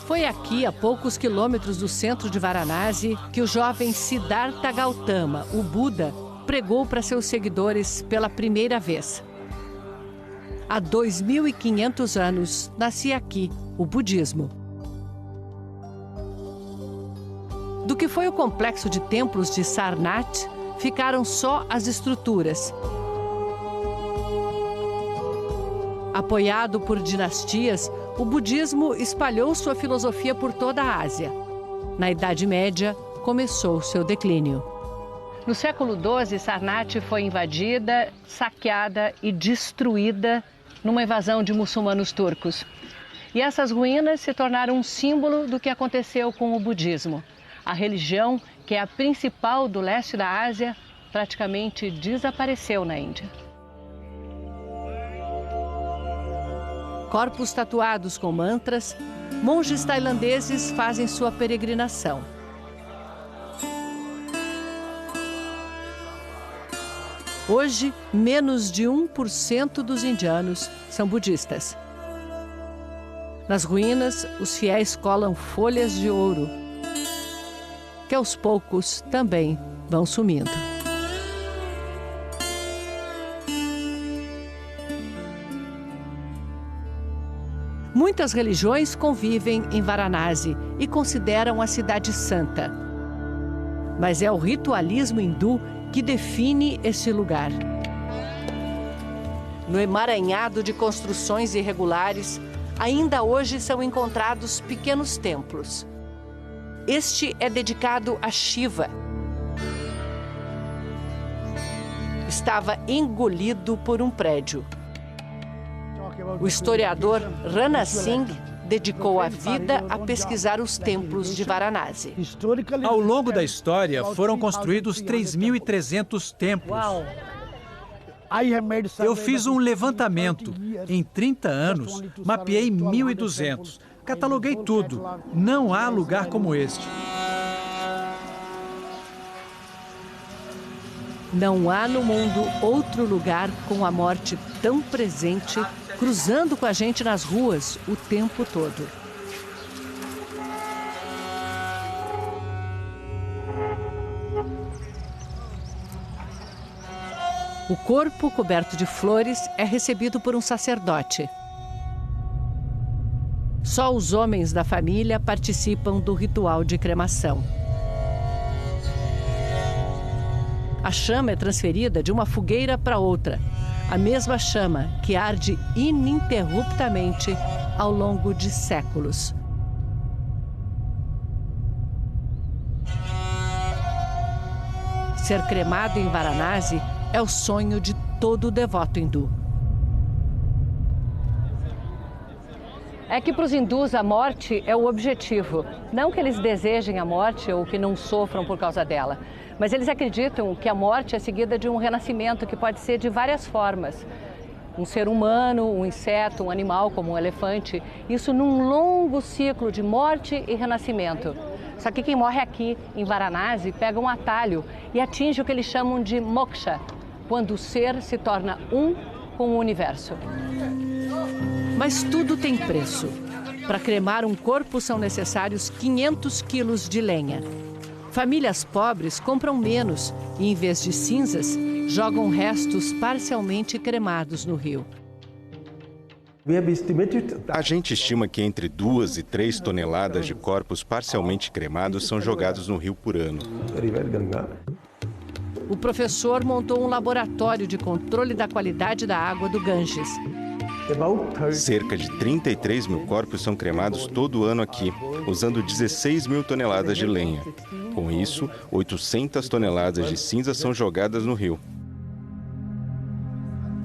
Foi aqui, a poucos quilômetros do centro de Varanasi, que o jovem Siddhartha Gautama, o Buda, pregou para seus seguidores pela primeira vez. Há 2.500 anos, nascia aqui o budismo. Do que foi o complexo de templos de Sarnath, ficaram só as estruturas. Apoiado por dinastias, o budismo espalhou sua filosofia por toda a Ásia. Na Idade Média, começou seu declínio. No século XII, Sarnath foi invadida, saqueada e destruída numa invasão de muçulmanos turcos. E essas ruínas se tornaram um símbolo do que aconteceu com o budismo. A religião, que é a principal do leste da Ásia, praticamente desapareceu na Índia. Corpos tatuados com mantras, monges tailandeses fazem sua peregrinação. Hoje, menos de 1% dos indianos são budistas. Nas ruínas, os fiéis colam folhas de ouro, que aos poucos também vão sumindo. Muitas religiões convivem em Varanasi e consideram a cidade santa. Mas é o ritualismo hindu que define esse lugar. No emaranhado de construções irregulares, ainda hoje são encontrados pequenos templos. Este é dedicado a Shiva. Estava engolido por um prédio. O historiador Rana Singh dedicou a vida a pesquisar os templos de Varanasi. Ao longo da história, foram construídos 3.300 templos. Eu fiz um levantamento. Em 30 anos, mapeei 1.200. Cataloguei tudo. Não há lugar como este. Não há no mundo outro lugar com a morte tão presente, cruzando com a gente nas ruas o tempo todo. O corpo coberto de flores é recebido por um sacerdote. Só os homens da família participam do ritual de cremação. A chama é transferida de uma fogueira para outra. A mesma chama que arde ininterruptamente ao longo de séculos. Ser cremado em Varanasi é o sonho de todo devoto hindu. É que para os hindus a morte é o objetivo. Não que eles desejem a morte ou que não sofram por causa dela. Mas eles acreditam que a morte é seguida de um renascimento que pode ser de várias formas. Um ser humano, um inseto, um animal como um elefante. Isso num longo ciclo de morte e renascimento. Só que quem morre aqui, em Varanasi, pega um atalho e atinge o que eles chamam de moksha, quando o ser se torna um com o universo. Mas tudo tem preço. Para cremar um corpo são necessários 500 quilos de lenha. Famílias pobres compram menos e, em vez de cinzas, jogam restos parcialmente cremados no rio. A gente estima que entre 2 e 3 toneladas de corpos parcialmente cremados são jogados no rio por ano. O professor montou um laboratório de controle da qualidade da água do Ganges. Cerca de 33 mil corpos são cremados todo ano aqui, usando 16 mil toneladas de lenha. Com isso, 800 toneladas de cinza são jogadas no rio.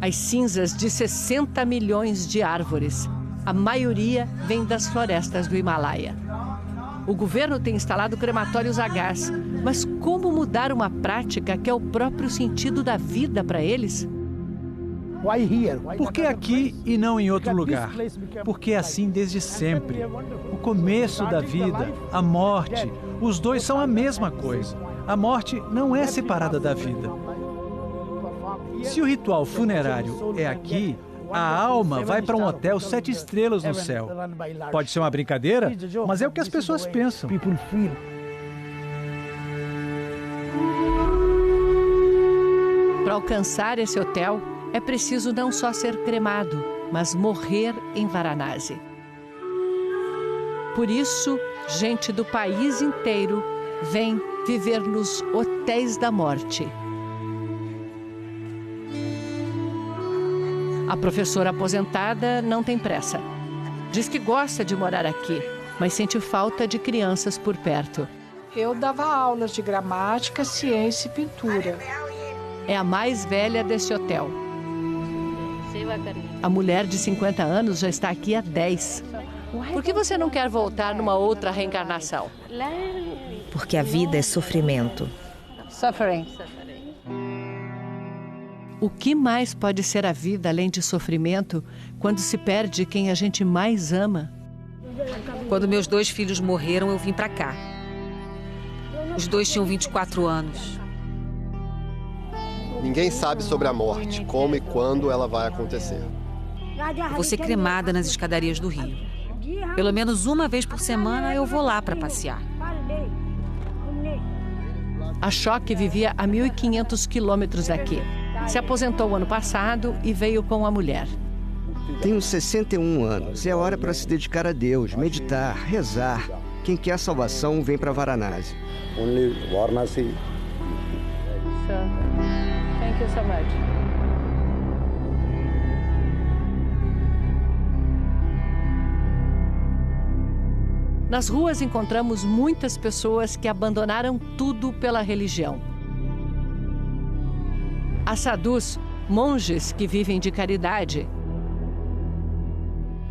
As cinzas de 60 milhões de árvores. A maioria vem das florestas do Himalaia. O governo tem instalado crematórios a gás. Mas como mudar uma prática que é o próprio sentido da vida para eles? Por que aqui e não em outro lugar? Porque é assim desde sempre. O começo da vida, a morte, os dois são a mesma coisa. A morte não é separada da vida. Se o ritual funerário é aqui, a alma vai para um hotel 7 estrelas no céu. Pode ser uma brincadeira, mas é o que as pessoas pensam. Para alcançar esse hotel, é preciso não só ser cremado, mas morrer em Varanasi. Por isso, gente do país inteiro vem viver nos hotéis da morte. A professora aposentada não tem pressa. Diz que gosta de morar aqui, mas sente falta de crianças por perto. Eu dava aulas de gramática, ciência e pintura. É a mais velha desse hotel. A mulher de 50 anos já está aqui há 10. Por que você não quer voltar numa outra reencarnação? Porque a vida é sofrimento. Suffering. O que mais pode ser a vida além de sofrimento quando se perde quem a gente mais ama? Quando meus 2 filhos morreram, eu vim para cá. Os 2 tinham 24 anos. Ninguém sabe sobre a morte, como e quando ela vai acontecer. Eu vou ser cremada nas escadarias do Rio. Pelo menos uma vez por semana eu vou lá para passear. A Choque vivia a 1.500 quilômetros daqui. Se aposentou ano passado e veio com a mulher. Tenho 61 anos. É hora para se dedicar a Deus, meditar, rezar. Quem quer salvação vem para Varanasi. Only Varanasi. Thank you so much. Nas ruas encontramos muitas pessoas que abandonaram tudo pela religião. Há sadhus, monges que vivem de caridade,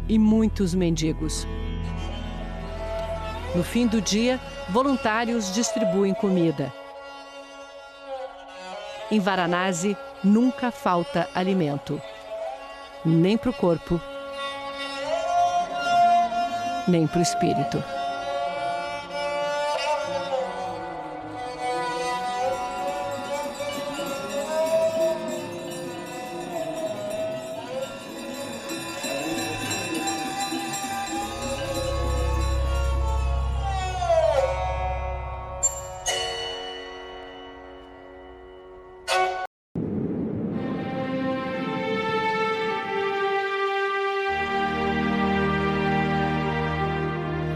e muitos mendigos. No fim do dia, voluntários distribuem comida. Em Varanasi, nunca falta alimento. Nem para o corpo, nem para o espírito.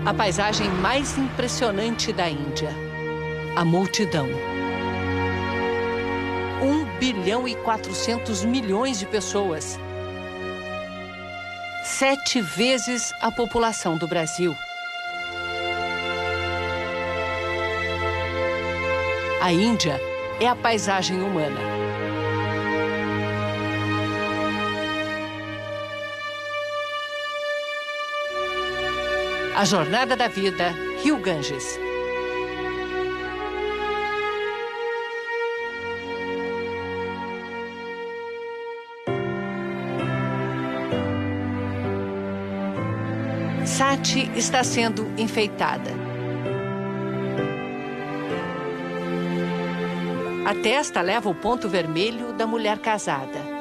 A paisagem mais impressionante da Índia, a multidão. 1,4 bilhão de pessoas. 7 vezes a população do Brasil. A Índia é a paisagem humana. A Jornada da Vida, Rio Ganges. Sati está sendo enfeitada. A testa leva o ponto vermelho da mulher casada.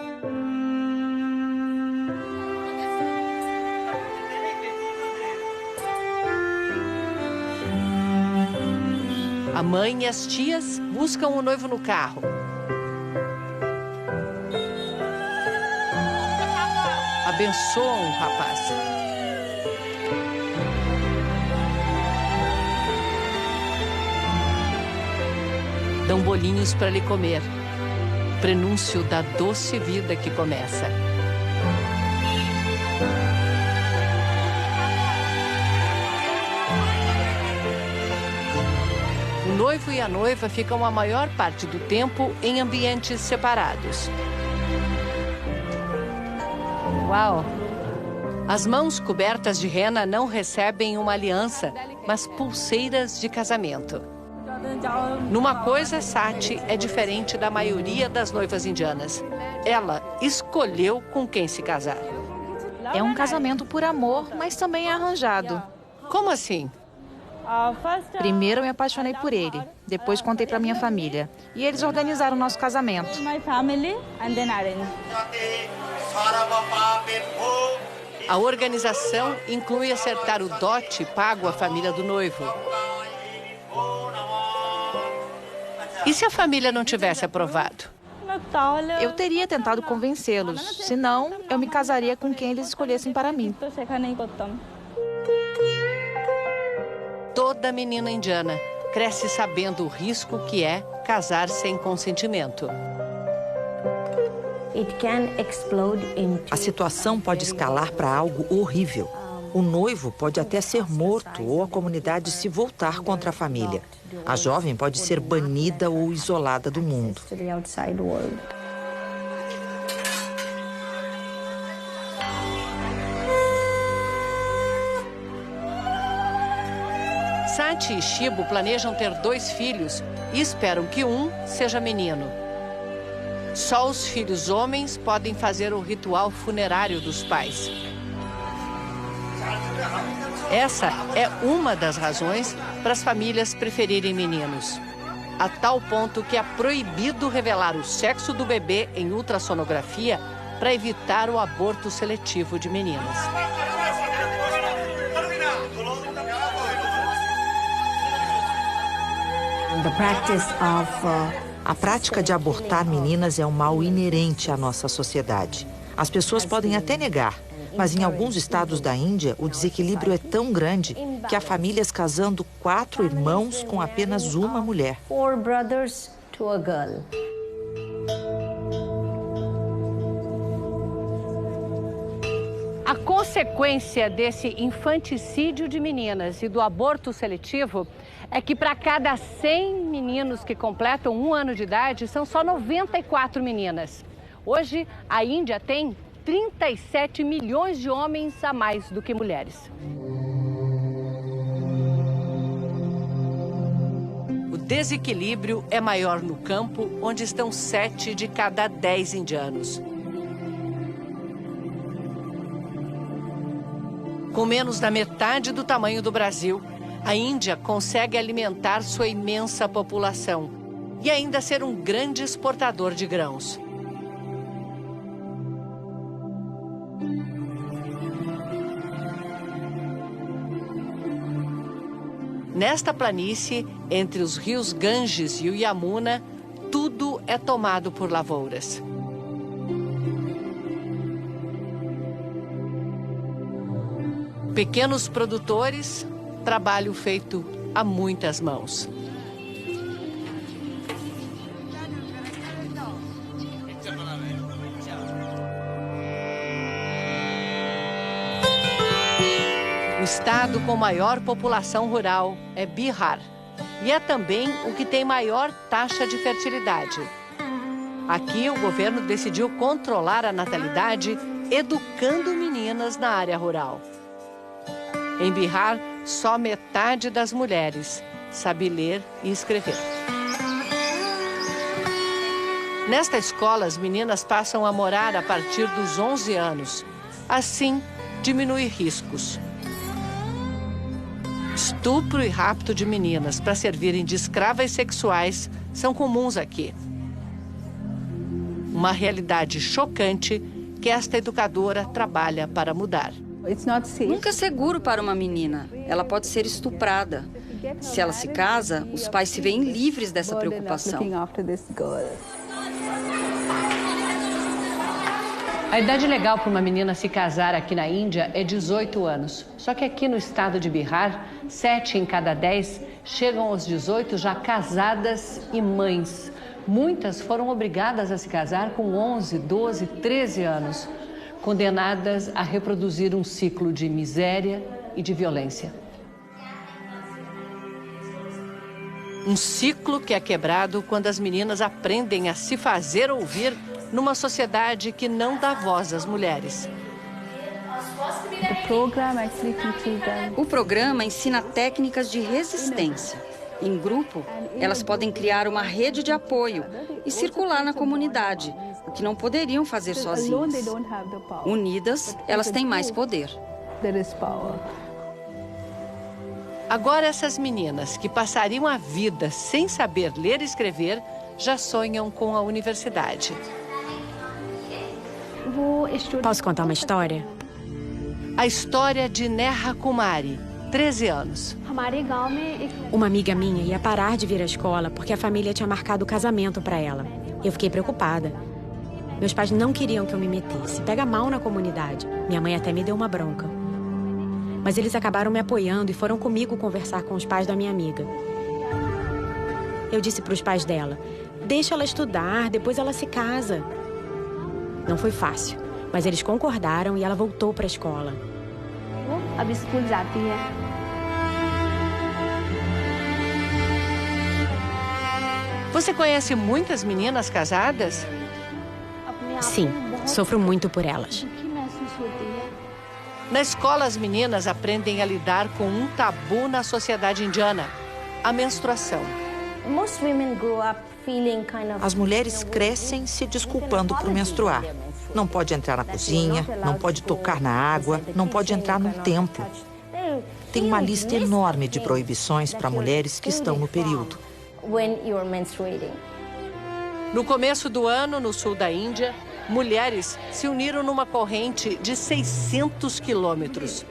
A mãe e as tias buscam o noivo no carro. Abençoam o rapaz. Dão bolinhos para lhe comer. Prenúncio da doce vida que começa. O noivo e a noiva ficam a maior parte do tempo em ambientes separados. Uau! As mãos cobertas de rena não recebem uma aliança, mas pulseiras de casamento. Numa coisa, Sati é diferente da maioria das noivas indianas. Ela escolheu com quem se casar. É um casamento por amor, mas também é arranjado. Como assim? Primeiro eu me apaixonei por ele, depois contei para minha família. E eles organizaram o nosso casamento. A organização inclui acertar o dote pago à família do noivo. E se a família não tivesse aprovado? Eu teria tentado convencê-los, senão eu me casaria com quem eles escolhessem para mim. Toda menina indiana cresce sabendo o risco que é casar sem consentimento. A situação pode escalar para algo horrível. O noivo pode até ser morto ou a comunidade se voltar contra a família. A jovem pode ser banida ou isolada do mundo. Sati e Shibu planejam ter 2 filhos e esperam que um seja menino. Só os filhos homens podem fazer o ritual funerário dos pais. Essa é uma das razões para as famílias preferirem meninos. A tal ponto que é proibido revelar o sexo do bebê em ultrassonografia para evitar o aborto seletivo de meninas. A prática de abortar meninas é um mal inerente à nossa sociedade. As pessoas podem até negar, mas em alguns estados da Índia, o desequilíbrio é tão grande que há famílias casando 4 irmãos com apenas uma mulher. A consequência desse infanticídio de meninas e do aborto seletivo é que para cada 100 meninos que completam 1 ano de idade, são só 94 meninas. Hoje, a Índia tem 37 milhões de homens a mais do que mulheres. O desequilíbrio é maior no campo, onde estão 7 de cada 10 indianos. Com menos da metade do tamanho do Brasil, a Índia consegue alimentar sua imensa população e ainda ser um grande exportador de grãos. Nesta planície, entre os rios Ganges e o Yamuna, tudo é tomado por lavouras. Pequenos produtores trabalho feito a muitas mãos. O estado com maior população rural é Bihar e é também o que tem maior taxa de fertilidade. Aqui, o governo decidiu controlar a natalidade, educando meninas na área rural. Em Bihar, só metade das mulheres sabe ler e escrever. Nesta escola, as meninas passam a morar a partir dos 11 anos. Assim, diminui riscos. Estupro e rapto de meninas para servirem de escravas sexuais são comuns aqui. Uma realidade chocante que esta educadora trabalha para mudar. Nunca é seguro para uma menina. Ela pode ser estuprada. Se ela se casa, os pais se veem livres dessa preocupação. A idade legal para uma menina se casar aqui na Índia é 18 anos. Só que aqui no estado de Bihar, 7 em cada 10 chegam aos 18 já casadas e mães. Muitas foram obrigadas a se casar com 11, 12, 13 anos, condenadas a reproduzir um ciclo de miséria e de violência. Um ciclo que é quebrado quando as meninas aprendem a se fazer ouvir numa sociedade que não dá voz às mulheres. O programa ensina técnicas de resistência. Em grupo, elas podem criar uma rede de apoio e circular na comunidade, o que não poderiam fazer sozinhas. Unidas, elas têm mais poder. Agora, essas meninas que passariam a vida sem saber ler e escrever já sonham com a universidade. Posso contar uma história? A história de Neha Kumari, 13 anos. Uma amiga minha ia parar de vir à escola porque a família tinha marcado o casamento para ela. Eu fiquei preocupada. Meus pais não queriam que eu me metesse. Pega mal na comunidade. Minha mãe até me deu uma bronca. Mas eles acabaram me apoiando e foram comigo conversar com os pais da minha amiga. Eu disse para os pais dela: deixa ela estudar, depois ela se casa. Não foi fácil, mas eles concordaram e ela voltou para a escola. Você conhece muitas meninas casadas? Sim, sofro muito por elas. Na escola, as meninas aprendem a lidar com um tabu na sociedade indiana: a menstruação. As mulheres crescem se desculpando por menstruar. Não pode entrar na cozinha, não pode tocar na água, não pode entrar num templo. Tem uma lista enorme de proibições para mulheres que estão no período. No começo do ano, no sul da Índia, mulheres se uniram numa corrente de 600 quilômetros.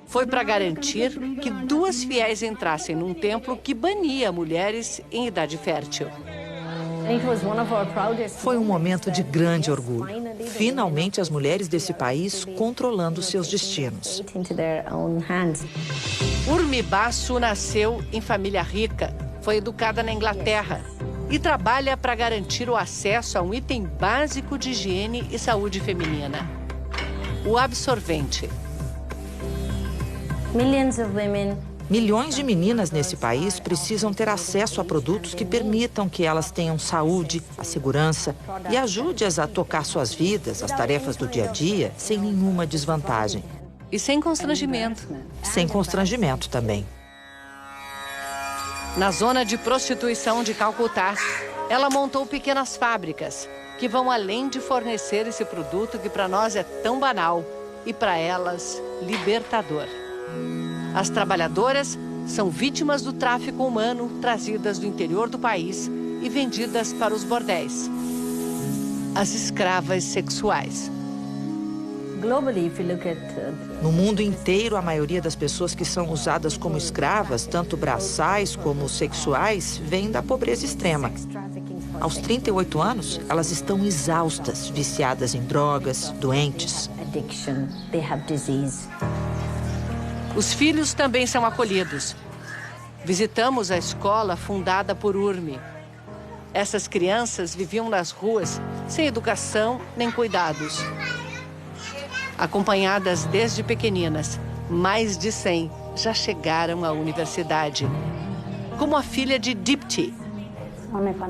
Foi para garantir que 2 fiéis entrassem num templo que bania mulheres em idade fértil. Foi um momento de grande orgulho. Finalmente, as mulheres desse país controlando seus destinos. Urmi Basu nasceu em família rica, foi educada na Inglaterra e trabalha para garantir o acesso a um item básico de higiene e saúde feminina: o absorvente. Milhões de meninas nesse país precisam ter acesso a produtos que permitam que elas tenham saúde, a segurança e ajude-as a tocar suas vidas, as tarefas do dia a dia, sem nenhuma desvantagem. E sem constrangimento. Sem constrangimento também. Na zona de prostituição de Calcutá, ela montou pequenas fábricas que vão além de fornecer esse produto que para nós é tão banal e para elas libertador. As trabalhadoras são vítimas do tráfico humano trazidas do interior do país e vendidas para os bordéis. As escravas sexuais. No mundo inteiro, a maioria das pessoas que são usadas como escravas, tanto braçais como sexuais, vem da pobreza extrema. Aos 38 anos, elas estão exaustas, viciadas em drogas, doentes. Os filhos também são acolhidos. Visitamos a escola fundada por Urmi. Essas crianças viviam nas ruas sem educação nem cuidados. Acompanhadas desde pequeninas, mais de 100 já chegaram à universidade. Como a filha de Dipti.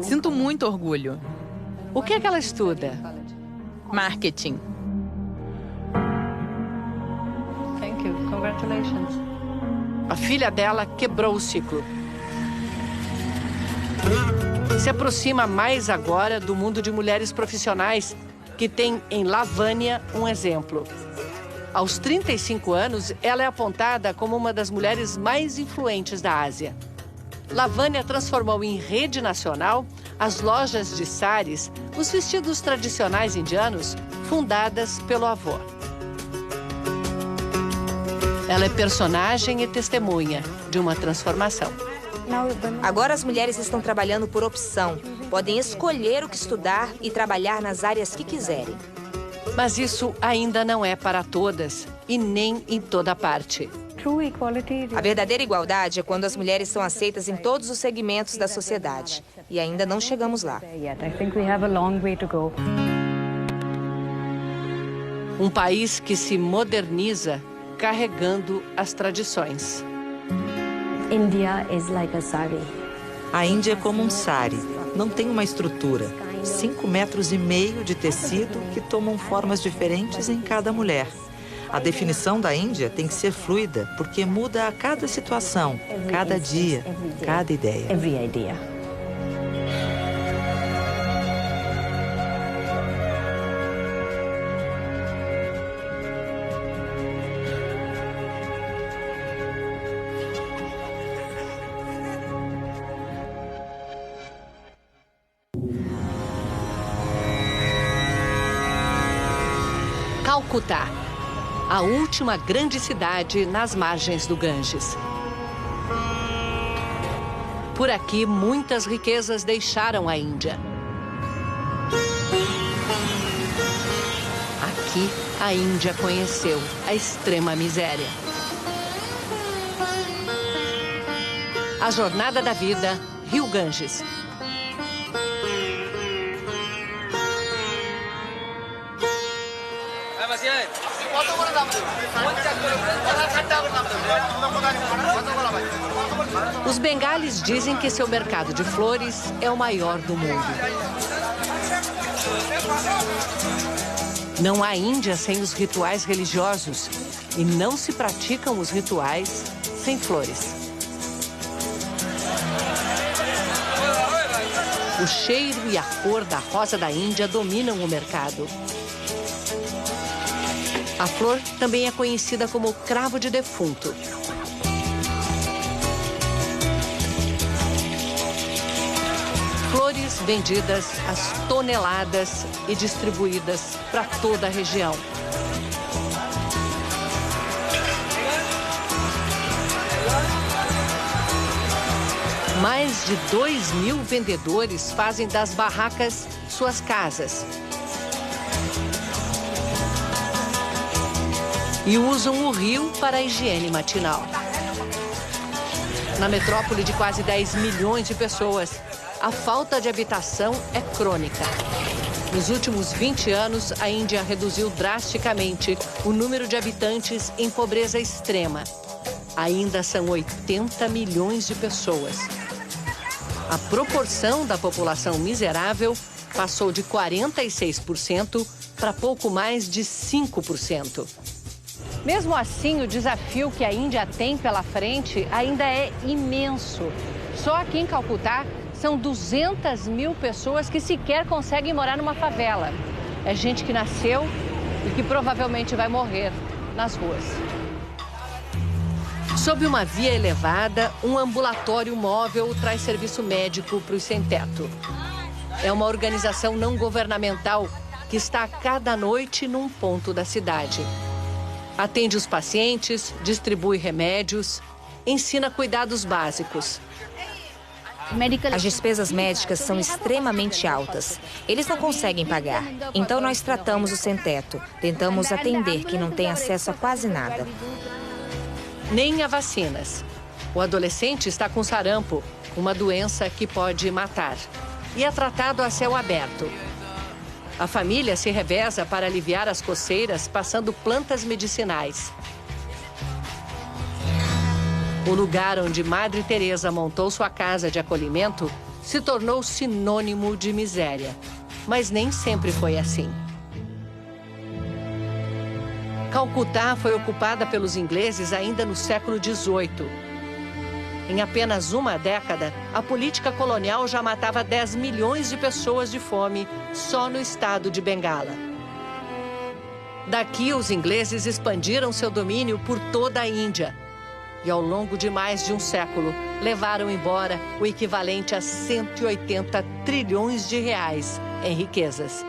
Sinto muito orgulho. O que é que ela estuda? Marketing. Thank you. Congratulations. A filha dela quebrou o ciclo. Se aproxima mais agora do mundo de mulheres profissionais, que tem em Lavânia um exemplo. Aos 35 anos, ela é apontada como uma das mulheres mais influentes da Ásia. Lavânia transformou em rede nacional as lojas de saris, os vestidos tradicionais indianos, fundadas pelo avô. Ela é personagem e testemunha de uma transformação. Agora as mulheres estão trabalhando por opção. Podem escolher o que estudar e trabalhar nas áreas que quiserem. Mas isso ainda não é para todas e nem em toda parte. A verdadeira igualdade é quando as mulheres são aceitas em todos os segmentos da sociedade. E ainda não chegamos lá. Um país que se moderniza carregando as tradições. A Índia é como um sari. Não tem uma estrutura. 5,5 metros de tecido que tomam formas diferentes em cada mulher. A definição da Índia tem que ser fluida, porque muda a cada situação, cada dia, cada ideia. Calcutá, a última grande cidade nas margens do Ganges. Por aqui, muitas riquezas deixaram a Índia. Aqui, a Índia conheceu a extrema miséria. A jornada da vida, Rio Ganges. Os bengalis dizem que seu mercado de flores é o maior do mundo. Não há Índia sem os rituais religiosos e não se praticam os rituais sem flores. O cheiro e a cor da rosa da Índia dominam o mercado. A flor também é conhecida como cravo de defunto. Flores vendidas às toneladas e distribuídas para toda a região. Mais de 2.000 vendedores fazem das barracas suas casas. E usam o rio para a higiene matinal. Na metrópole de quase 10 milhões de pessoas, a falta de habitação é crônica. Nos últimos 20 anos, a Índia reduziu drasticamente o número de habitantes em pobreza extrema. Ainda são 80 milhões de pessoas. A proporção da população miserável passou de 46% para pouco mais de 5%. Mesmo assim, o desafio que a Índia tem pela frente ainda é imenso. Só aqui em Calcutá, são 200.000 pessoas que sequer conseguem morar numa favela. É gente que nasceu e que provavelmente vai morrer nas ruas. Sob uma via elevada, um ambulatório móvel traz serviço médico para os sem-teto. É uma organização não governamental que está a cada noite num ponto da cidade. Atende os pacientes, distribui remédios, ensina cuidados básicos. As despesas médicas são extremamente altas. Eles não conseguem pagar. Então nós tratamos o sem-teto. Tentamos atender quem não tem acesso a quase nada. nem há vacinas. O adolescente está com sarampo, uma doença que pode matar, e é tratado a céu aberto. A família se reveza para aliviar as coceiras passando plantas medicinais. O lugar onde Madre Teresa montou sua casa de acolhimento se tornou sinônimo de miséria. Mas nem sempre foi assim. Calcutá foi ocupada pelos ingleses ainda no século XVIII. Em apenas uma década, a política colonial já matava 10 milhões de pessoas de fome só no estado de Bengala. Daqui, os ingleses expandiram seu domínio por toda a Índia. E ao longo de mais de um século, levaram embora o equivalente a 180 trilhões de reais em riquezas.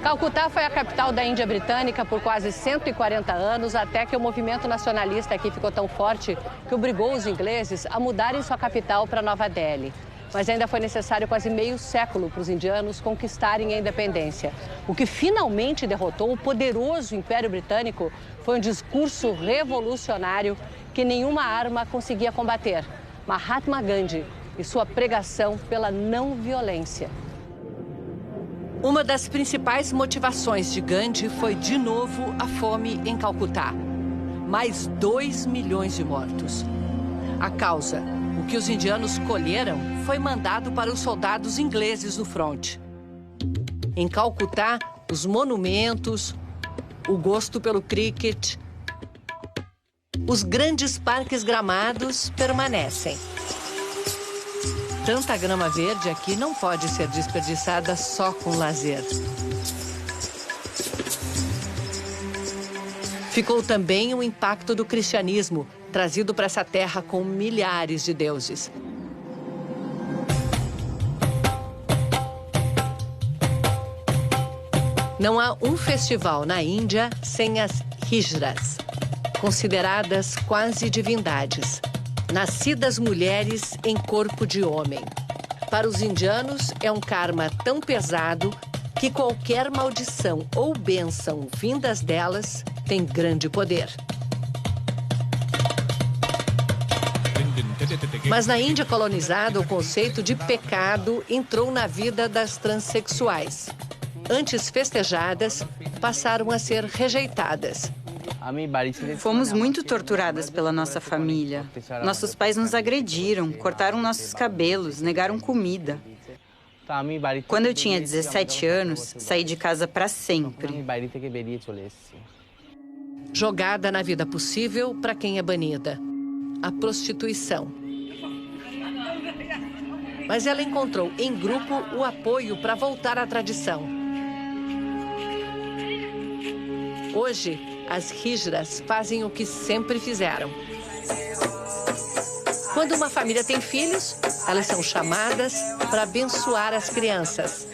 Calcutá foi a capital da Índia Britânica por quase 140 anos, até que o movimento nacionalista aqui ficou tão forte que obrigou os ingleses a mudarem sua capital para Nova Delhi. Mas ainda foi necessário quase meio século para os indianos conquistarem a independência. O que finalmente derrotou o poderoso Império Britânico foi um discurso revolucionário que nenhuma arma conseguia combater: Mahatma Gandhi e sua pregação pela não violência. Uma das principais motivações de Gandhi foi, de novo, a fome em Calcutá. Mais 2 milhões de mortos. A causa: o que os indianos colheram foi mandado para os soldados ingleses no fronte. Em Calcutá, os monumentos, o gosto pelo cricket, os grandes parques gramados permanecem. Tanta grama verde aqui não pode ser desperdiçada só com lazer. Ficou também o impacto do cristianismo, trazido para essa terra com milhares de deuses. Não há um festival na Índia sem as hijras, consideradas quase divindades, nascidas mulheres em corpo de homem. Para os indianos, é um karma tão pesado que qualquer maldição ou bênção vindas delas tem grande poder. Mas na Índia colonizada, o conceito de pecado entrou na vida das transexuais. Antes festejadas, passaram a ser rejeitadas. Fomos muito torturadas pela nossa família. Nossos pais nos agrediram, cortaram nossos cabelos, negaram comida. Quando eu tinha 17 anos, saí de casa para sempre. Jogada na vida possível para quem é banida: a prostituição. Mas ela encontrou em grupo o apoio para voltar à tradição. Hoje, as hijras fazem o que sempre fizeram. Quando uma família tem filhos, elas são chamadas para abençoar as crianças.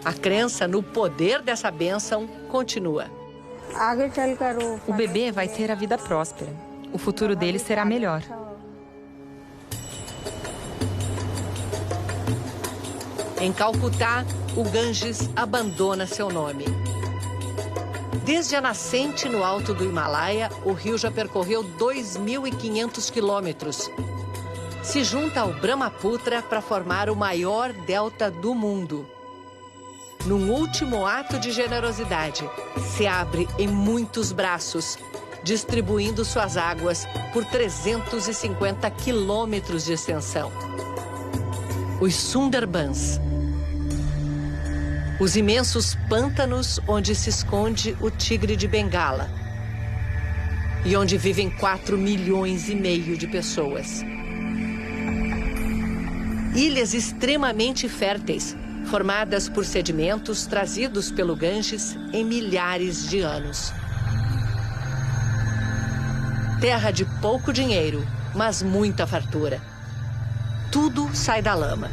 A crença no poder dessa bênção continua. O bebê vai ter a vida próspera. O futuro dele será melhor. Em Calcutá, o Ganges abandona seu nome. Desde a nascente no alto do Himalaia, o rio já percorreu 2.500 quilômetros. Se junta ao Brahmaputra para formar o maior delta do mundo. Num último ato de generosidade, se abre em muitos braços, distribuindo suas águas por 350 quilômetros de extensão. Os Sundarbans. Os imensos pântanos onde se esconde o tigre de Bengala e onde vivem 4,5 milhões de pessoas. Ilhas extremamente férteis, formadas por sedimentos trazidos pelo Ganges em milhares de anos. Terra de pouco dinheiro, mas muita fartura. Tudo sai da lama.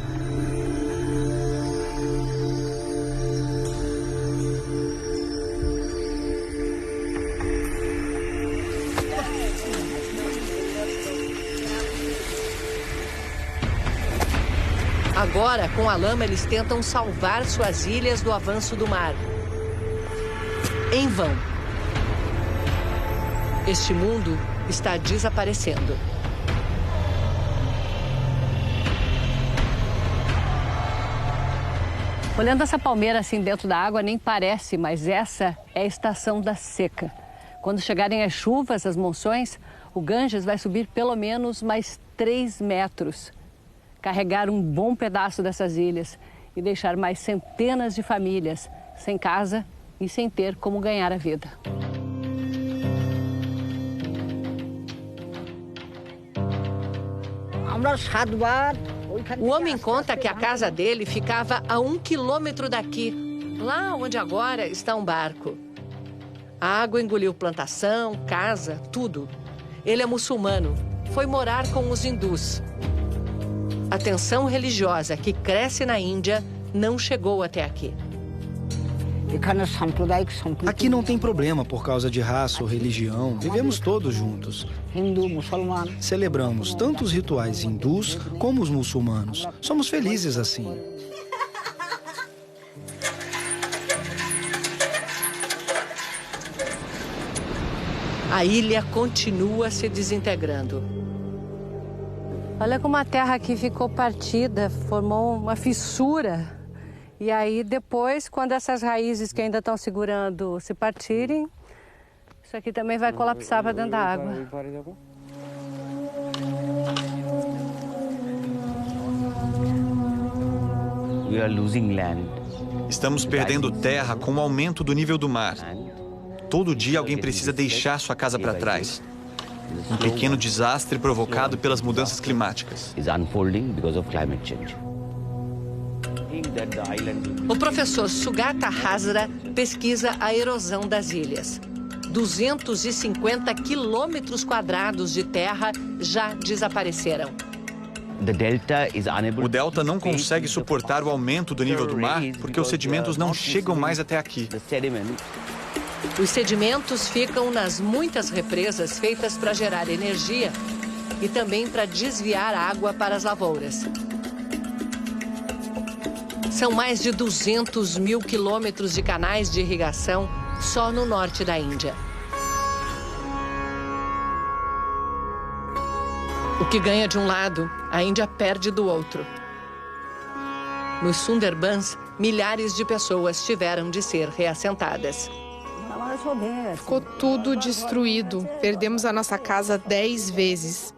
Agora, com a lama, eles tentam salvar suas ilhas do avanço do mar. Em vão. Este mundo está desaparecendo. Olhando essa palmeira assim dentro da água, nem parece, mas essa é a estação da seca. Quando chegarem as chuvas, as monções, o Ganges vai subir pelo menos mais 3 metros. Carregar um bom pedaço dessas ilhas e deixar mais centenas de famílias sem casa e sem ter como ganhar a vida. O homem conta que a casa dele ficava a 1 quilômetro daqui, lá onde agora está um barco. A água engoliu plantação, casa, tudo. Ele é muçulmano, foi morar com os hindus. A tensão religiosa que cresce na Índia não chegou até aqui. Aqui não tem problema por causa de raça ou religião. Vivemos todos juntos. Celebramos tanto os rituais hindus como os muçulmanos. Somos felizes assim. A ilha continua se desintegrando. Olha como a terra aqui ficou partida, formou uma fissura. E aí depois, quando essas raízes que ainda estão segurando se partirem, isso aqui também vai colapsar para dentro da água. Estamos perdendo terra com o aumento do nível do mar. Todo dia alguém precisa deixar sua casa para trás. Um pequeno desastre provocado pelas mudanças climáticas. O professor Sugata Hazra pesquisa a erosão das ilhas. 250 quilômetros quadrados de terra já desapareceram. O delta não consegue suportar o aumento do nível do mar porque os sedimentos não chegam mais até aqui. Os sedimentos ficam nas muitas represas feitas para gerar energia e também para desviar água para as lavouras. São mais de 200 mil quilômetros de canais de irrigação só no norte da Índia. O que ganha de um lado, a Índia perde do outro. Nos Sundarbans, milhares de pessoas tiveram de ser reassentadas. Ficou tudo destruído. Perdemos a nossa casa 10 vezes.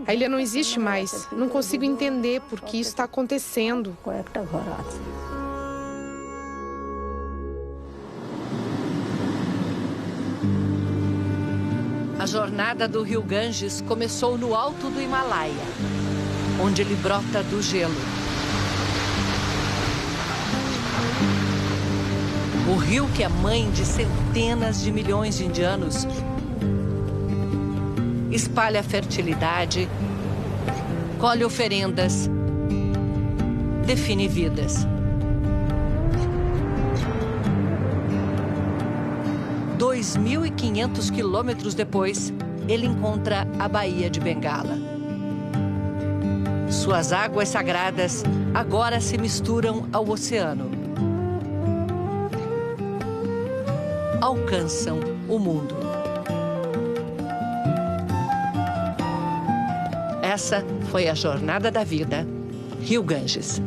A ilha não existe mais. Não consigo entender por que isso está acontecendo. A jornada do rio Ganges começou no alto do Himalaia, onde ele brota do gelo. O rio que é mãe de centenas de milhões de indianos espalha fertilidade, colhe oferendas, define vidas. 2.500 quilômetros depois, ele encontra a Baía de Bengala. Suas águas sagradas agora se misturam ao oceano. Alcançam o mundo. Essa foi a jornada da vida, Rio Ganges.